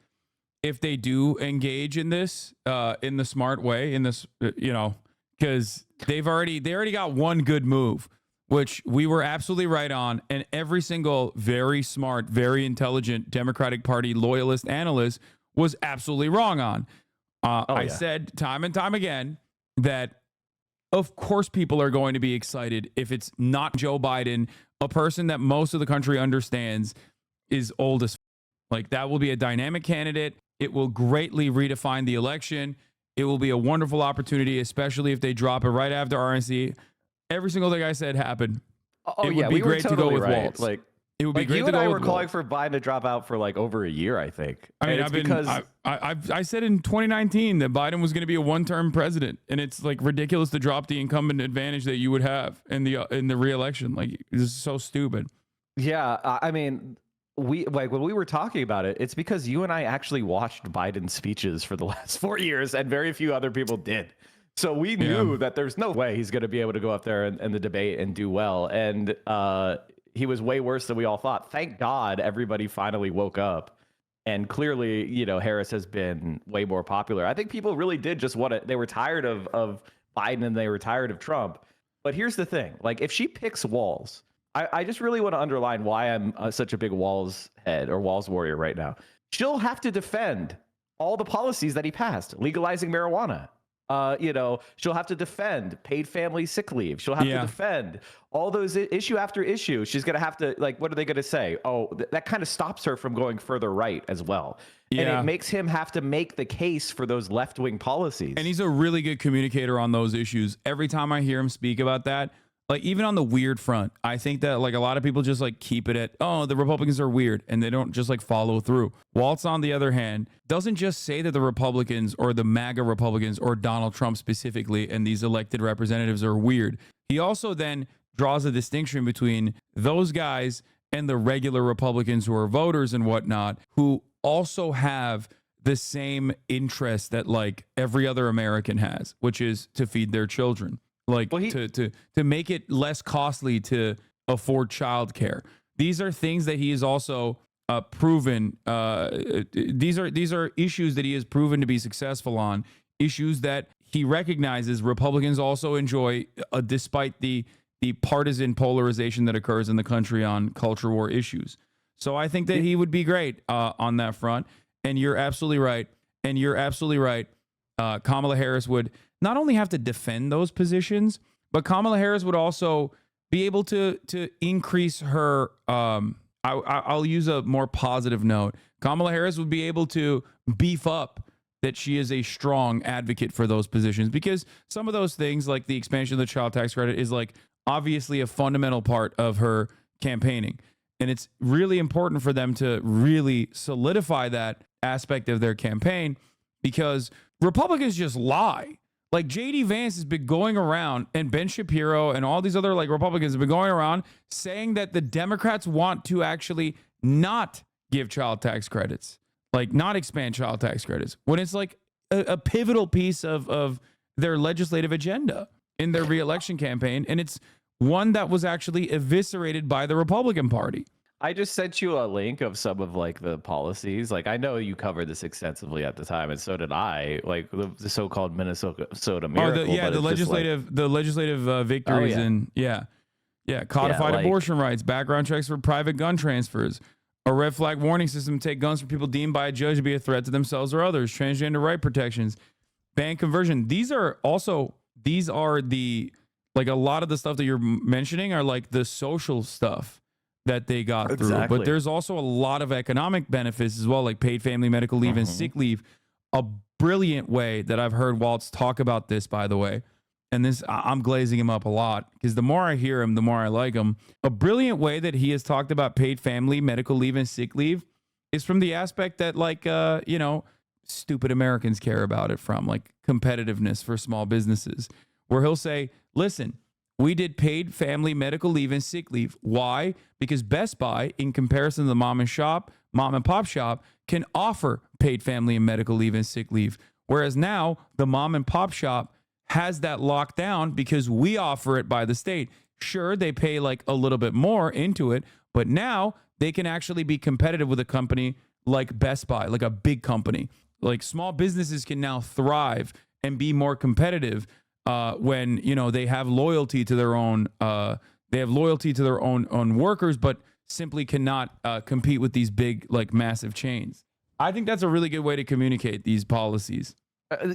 if they do engage in this in the smart way, in this, you know, because they already got one good move, which we were absolutely right on, and every single very smart, very intelligent Democratic Party loyalist analyst was absolutely wrong on. I said time and time again that of course people are going to be excited if it's not Joe Biden, a person that most of the country understands is old as like, that will be a dynamic candidate. It will greatly redefine the election. It will be a wonderful opportunity, especially if they drop it right after RNC. Every single thing I said happened. Oh, it yeah, would be we were great totally to go with right. Waltz. Like, it would be like great you to and go I with were calling Waltz. for Biden to drop out for like over a year, I think. I mean, And it's because I said in 2019 that Biden was going to be a one-term president, and it's like ridiculous to drop the incumbent advantage that you would have in the re-election. Like, this is so stupid. Yeah, I mean, we like when we were talking about it, it's because you and I actually watched Biden's speeches for the last 4 years, and very few other people did. So we knew that there's no way he's going to be able to go up there in the debate and do well. And he was way worse than we all thought. Thank God everybody finally woke up. And clearly, you know, Harris has been way more popular. I think people really did just want it. They were tired of Biden and they were tired of Trump. But here's the thing. Like, if she picks Walz, I just really want to underline why I'm such a big Walz head or Walz warrior right now. She'll have to defend all the policies that he passed, legalizing marijuana. You know, she'll have to defend paid family sick leave. She'll have to defend all those issue after issue. She's going to have to, like, what are they going to say? Oh, that kind of stops her from going further right as well. And it makes him have to make the case for those left-wing policies. And he's a really good communicator on those issues. Every time I hear him speak about that, like, even on the weird front, I think that, like, a lot of people just, like, keep it at, oh, the Republicans are weird, and they don't just, like, follow through. Waltz, on the other hand, doesn't just say that the Republicans or the MAGA Republicans or Donald Trump specifically and these elected representatives are weird. He also then draws a distinction between those guys and the regular Republicans who are voters and whatnot, who also have the same interest that, like, every other American has, which is to feed their children. Like, to make it less costly to afford childcare. These are things that he has also proven. These are issues that he has proven to be successful on. Issues that he recognizes Republicans also enjoy, despite the partisan polarization that occurs in the country on culture war issues. So I think that he would be great on that front. And you're absolutely right. Kamala Harris would not only have to defend those positions, but Kamala Harris would also be able to increase her. I'll use a more positive note. Kamala Harris would be able to beef up that she is a strong advocate for those positions, because some of those things, like the expansion of the child tax credit, is like obviously a fundamental part of her campaigning. And it's really important for them to really solidify that aspect of their campaign, because Republicans just lie. Like, J.D. Vance has been going around, and Ben Shapiro and all these other, like, Republicans have been going around saying that the Democrats want to actually not give child tax credits, like not expand child tax credits, when it's like a pivotal piece of their legislative agenda in their reelection campaign. And it's one that was actually eviscerated by the Republican Party. I just sent you a link of some of, like, the policies. Like, I know you covered this extensively at the time, and so did I. Like, the so-called Minnesota miracle. The legislative victories, and codified abortion rights, background checks for private gun transfers, a red flag warning system to take guns from people deemed by a judge to be a threat to themselves or others, transgender right protections, ban conversion. These are the, like, a lot of the stuff that you're mentioning are like the social stuff that they got through. But there's also a lot of economic benefits as well, like paid family medical leave and sick leave. A brilliant way that I've heard Waltz talk about this, by the way, and this, I'm glazing him up a lot, because the more I hear him, the more I like him. A brilliant way that he has talked about paid family medical leave and sick leave is from the aspect that, like, you know, stupid Americans care about it from, like, competitiveness for small businesses, where he'll say, listen, we did paid family medical leave and sick leave. Why? Because Best Buy, in comparison to the mom and pop shop, can offer paid family and medical leave and sick leave. Whereas now the mom and pop shop has that locked down because we offer it by the state. Sure, they pay like a little bit more into it, but now they can actually be competitive with a company like Best Buy, like a big company. Like, small businesses can now thrive and be more competitive when, you know, they have loyalty to their own own workers, but simply cannot compete with these big, like, massive chains. I think that's a really good way to communicate these policies.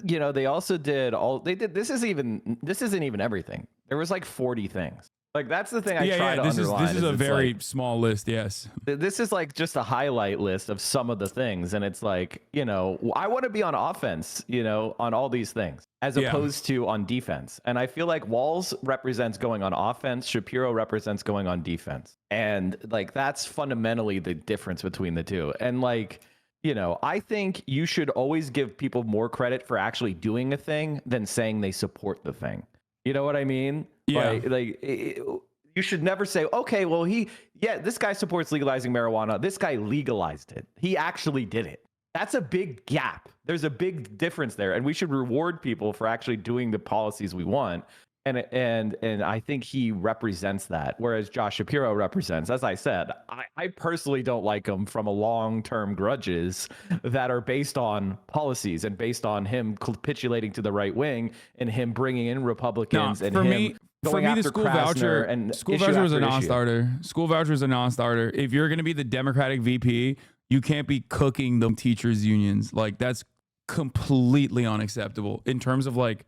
They also did this isn't even everything. There was like 40 things. Like, that's the thing I try to underline. This is a very small list, yes. This is like just a highlight list of some of the things. And it's like, you know, I want to be on offense, you know, on all these things, as opposed to on defense. And I feel like Walz represents going on offense. Shapiro represents going on defense. And like, that's fundamentally the difference between the two. And like, you know, I think you should always give people more credit for actually doing a thing than saying they support the thing. You know what I mean? Yeah. You should never say, okay, well, this guy supports legalizing marijuana. This guy legalized it. He actually did it. That's a big gap. There's a big difference there. And we should reward people for actually doing the policies we want. And I think he represents that. Whereas Josh Shapiro represents, as I said, I personally don't like him from a long-term grudges that are based on policies and based on him capitulating to the right wing and him bringing in Republicans and him going after the school Krasner voucher and school issue voucher was a after issue. non-starter. School voucher is a non-starter. If you're going to be the Democratic VP, you can't be cooking the teachers unions. Like, that's completely unacceptable in terms of like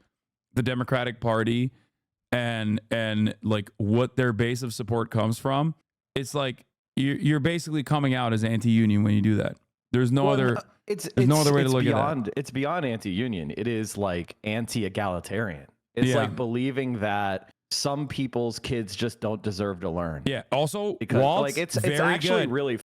the Democratic Party and like what their base of support comes from. It's like you're basically coming out as anti-union when you do that. There's no other no other way to look at it. It's beyond anti-union. It is like anti-egalitarian. It's like believing that some people's kids just don't deserve to learn. Yeah. Also, because Waltz, like it's very actually good. really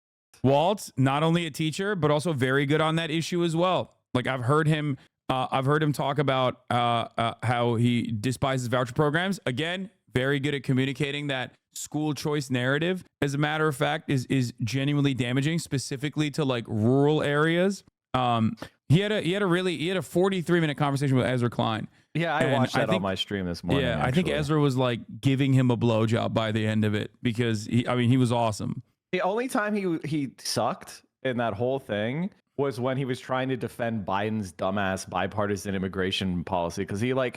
Waltz, not only a teacher but also very good on that issue as well. Like, I've heard him talk about how he despises voucher programs. Again, very good at communicating that school choice narrative. As a matter of fact, is genuinely damaging, specifically to like rural areas. He had a 43-minute conversation with Ezra Klein. Yeah, I watched that on my stream this morning. Yeah, I think Ezra was like giving him a blowjob by the end of it because he was awesome. The only time he sucked in that whole thing was when he was trying to defend Biden's dumbass bipartisan immigration policy, because he was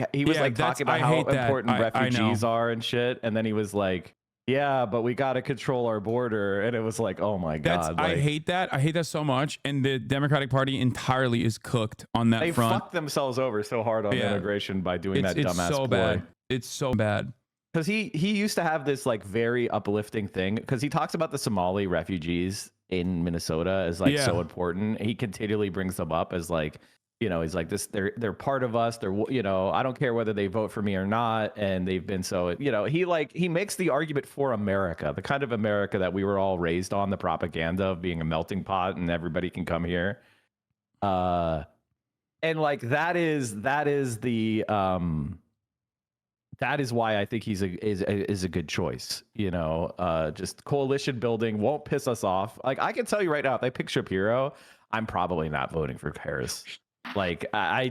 talking about how important refugees are and shit, and then he was like, yeah, but we got to control our border, and it was like, oh my god, I hate that. I hate that so much, and the Democratic Party entirely is cooked on that front. They fucked themselves over so hard on immigration by doing that dumbass so ploy. bad. It's so bad. Because he used to have this like very uplifting thing, because he talks about the Somali refugees in Minnesota as like so important. He continually brings them up as like, you know, he's like, this, they're part of us. They're, you know, I don't care whether they vote for me or not. And they've been so, you know, he makes the argument for America, the kind of America that we were all raised on, the propaganda of being a melting pot and everybody can come here. And like, that is why I think he's a good choice. You know, just coalition building won't piss us off. Like, I can tell you right now, if they pick Shapiro, I'm probably not voting for Harris. Like, I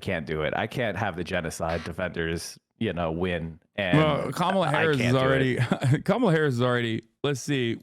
can't do it. I can't have the genocide defenders, you know, win. And Kamala Harris is already. Let's see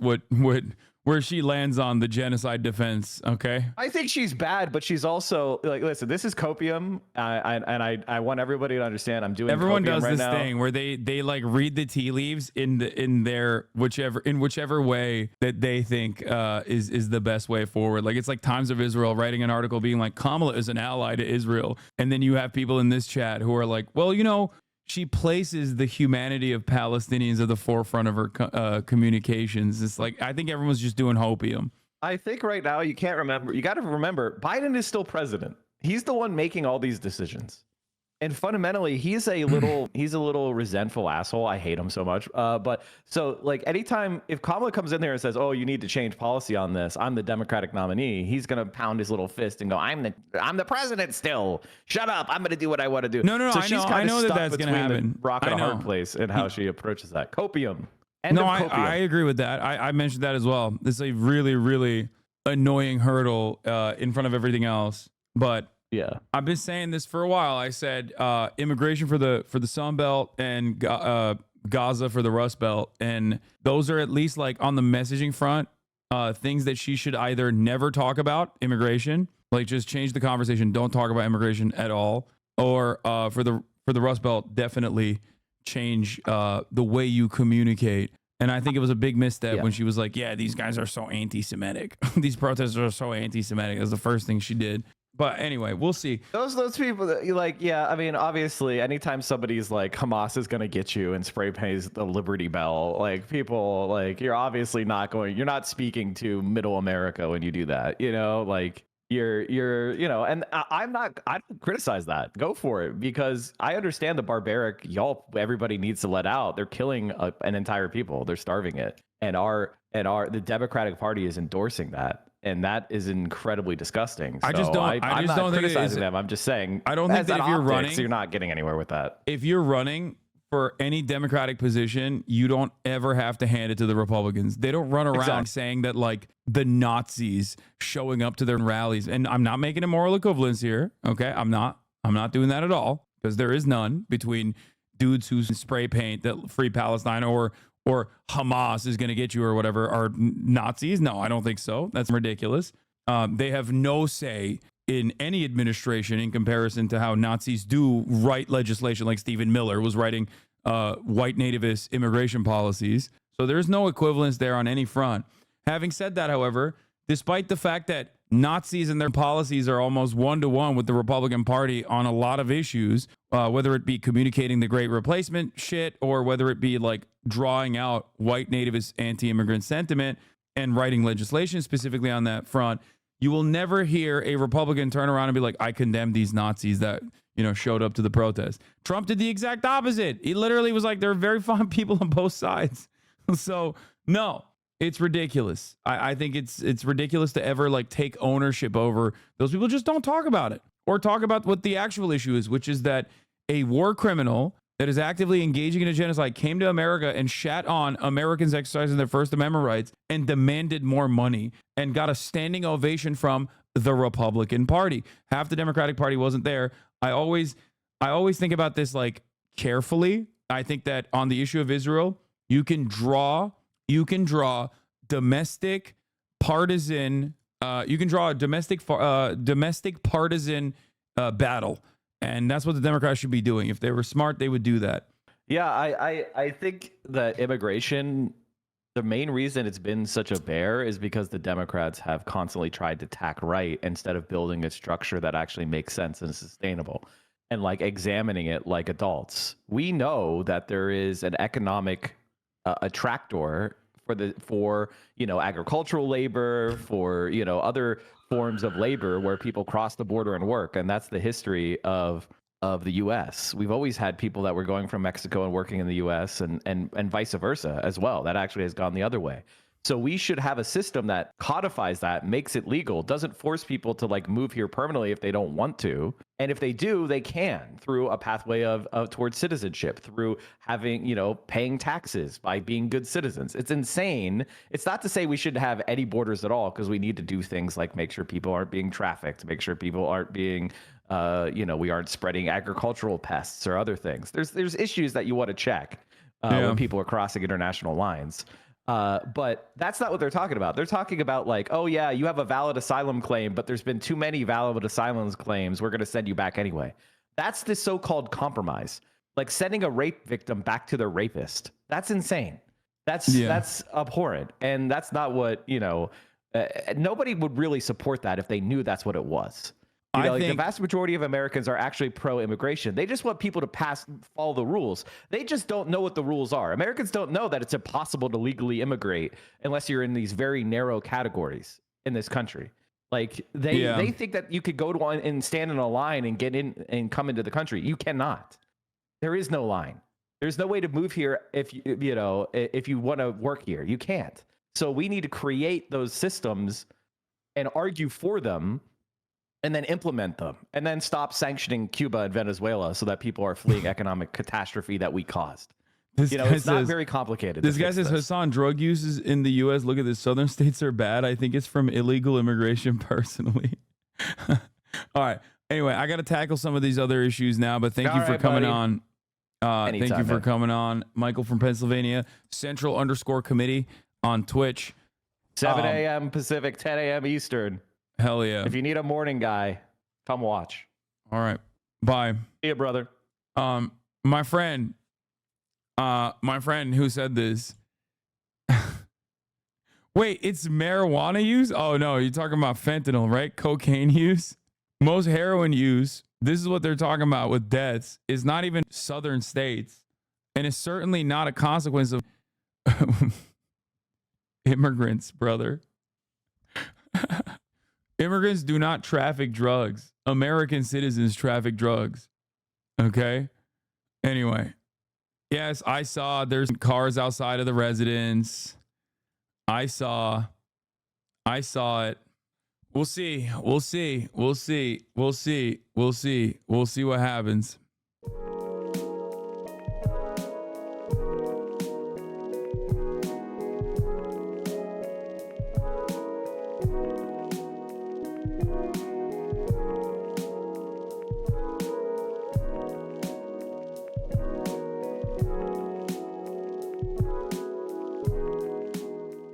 where she lands on the genocide defense. Okay, I think she's bad, but she's also like, listen, this is copium. I want everybody to understand. I'm doing. Everyone does right this now. thing where they like read the tea leaves in their whichever way that they think is the best way forward. Like, it's like Times of Israel writing an article being like, Kamala is an ally to Israel, and then you have people in this chat who are like, well, you know, she places the humanity of Palestinians at the forefront of her communications. It's like, I think everyone's just doing hopium. I think right now you got to remember, Biden is still president. He's the one making all these decisions. And fundamentally, he's a little resentful asshole. I hate him so much. But so like, anytime if Kamala comes in there and says, "Oh, you need to change policy on this. I'm the Democratic nominee," he's gonna pound his little fist and go, "I'm the president still. Shut up. I'm gonna do what I want to do." No. So I know that's gonna happen. The rock and a hard place in how she approaches that. Copium. I agree with that. I mentioned that as well. This is a really, really annoying hurdle in front of everything else. But yeah, I've been saying this for a while. I said immigration for the Sun Belt and Gaza for the Rust Belt, and those are at least like on the messaging front things that she should either never talk about immigration, like just change the conversation, don't talk about immigration at all, or for the Rust Belt, definitely change the way you communicate. And I think it was a big misstep when she was like, "Yeah, these guys are so anti-Semitic. These protesters are so anti-Semitic." That's the first thing she did. But anyway, we'll see. Those people that you like, yeah, I mean, obviously, anytime somebody's like Hamas is gonna get you and spray paints the Liberty Bell, like people like you're obviously you're not speaking to middle America when you do that, you know, like you're and I don't criticize that. Go for it, because I understand the barbaric everybody needs to let out. They're killing an entire people. They're starving it. And the Democratic Party is endorsing that. And that is incredibly disgusting. I just don't. I'm not criticizing them. I'm just saying. I don't think that if you're running, you're not getting anywhere with that. If you're running for any Democratic position, you don't ever have to hand it to the Republicans. They don't run around saying that like the Nazis showing up to their rallies. And I'm not making a moral equivalence here. Okay, I'm not doing that at all, because there is none between dudes who spray paint that Free Palestine or Hamas is going to get you or whatever are Nazis. No, I don't think so. That's ridiculous. They have no say in any administration in comparison to how Nazis do write legislation, like Stephen Miller was writing white nativist immigration policies. So there's no equivalence there on any front. Having said that, however, despite the fact that Nazis and their policies are almost one-to-one with the Republican Party on a lot of issues, whether it be communicating the great replacement shit or whether it be like drawing out white nativist anti-immigrant sentiment and writing legislation specifically on that front, you will never hear a Republican turn around and be like, I condemn these Nazis that, showed up to the protest. Trump did the exact opposite. He literally was like, there are very fine people on both sides. So no, it's ridiculous. I think it's ridiculous to ever like take ownership over those people. Just don't talk about it or talk about what the actual issue is, which is that a war criminal that is actively engaging in a genocide came to America and shat on Americans exercising their First Amendment rights and demanded more money and got a standing ovation from the Republican Party. Half the Democratic Party wasn't there. I always think about this like carefully. I think that on the issue of Israel, you can draw domestic partisan battle. And that's what the Democrats should be doing. If they were smart, they would do that. Yeah, I think that immigration, the main reason it's been such a bear is because the Democrats have constantly tried to tack right instead of building a structure that actually makes sense and sustainable and like examining it like adults. We know that there is an economic attractor for agricultural labor, for other forms of labor where people cross the border and work, and that's the history of the U.S. We've always had people that were going from Mexico and working in the U.S. and vice versa as well. That actually has gone the other way. So we should have a system that codifies that, makes it legal, doesn't force people to like move here permanently if they don't want to. And if they do, they can through a pathway of towards citizenship, through having, paying taxes by being good citizens. It's insane. It's not to say we shouldn't have any borders at all, because we need to do things like make sure people aren't being trafficked, make sure people aren't being, we aren't spreading agricultural pests or other things. There's issues that you want to check when people are crossing international lines. But that's not what they're talking about. They're talking about like, oh yeah, you have a valid asylum claim, but there's been too many valid asylum claims. We're going to send you back anyway. That's the so-called compromise. Like sending a rape victim back to their rapist. That's insane. That's abhorrent. And that's not what, nobody would really support that if they knew that's what it was. I think the vast majority of Americans are actually pro-immigration. They just want people to follow the rules. They just don't know what the rules are. Americans don't know that it's impossible to legally immigrate unless you're in these very narrow categories in this country. Like they think that you could go to one and stand in a line and get in and come into the country. You cannot. There is no line. There's no way to move here if you want to work here. You can't. So we need to create those systems and argue for them, and then implement them, and then stop sanctioning Cuba and Venezuela so that people are fleeing economic catastrophe that we caused. It's not very complicated. This guy says, Hasan, drug uses in the U.S., look at this, southern states are bad. I think it's from illegal immigration personally. All right. Anyway, I got to tackle some of these other issues now, but thank you for coming on. Thank you for coming on. Michael from Pennsylvania, Central_Committee on Twitch. 7 a.m. Pacific, 10 a.m. Eastern. Hell yeah. If you need a morning guy, come watch. All right. Bye. See ya, brother. My friend who said this. Wait, it's marijuana use? Oh no, you're talking about fentanyl, right? Cocaine use? Most heroin use, this is what they're talking about with deaths, is not even southern states. And it's certainly not a consequence of immigrants, brother. Immigrants do not traffic drugs. American citizens traffic drugs. Okay? Anyway. Yes, I saw there's cars outside of the residence. I saw it. We'll see what happens.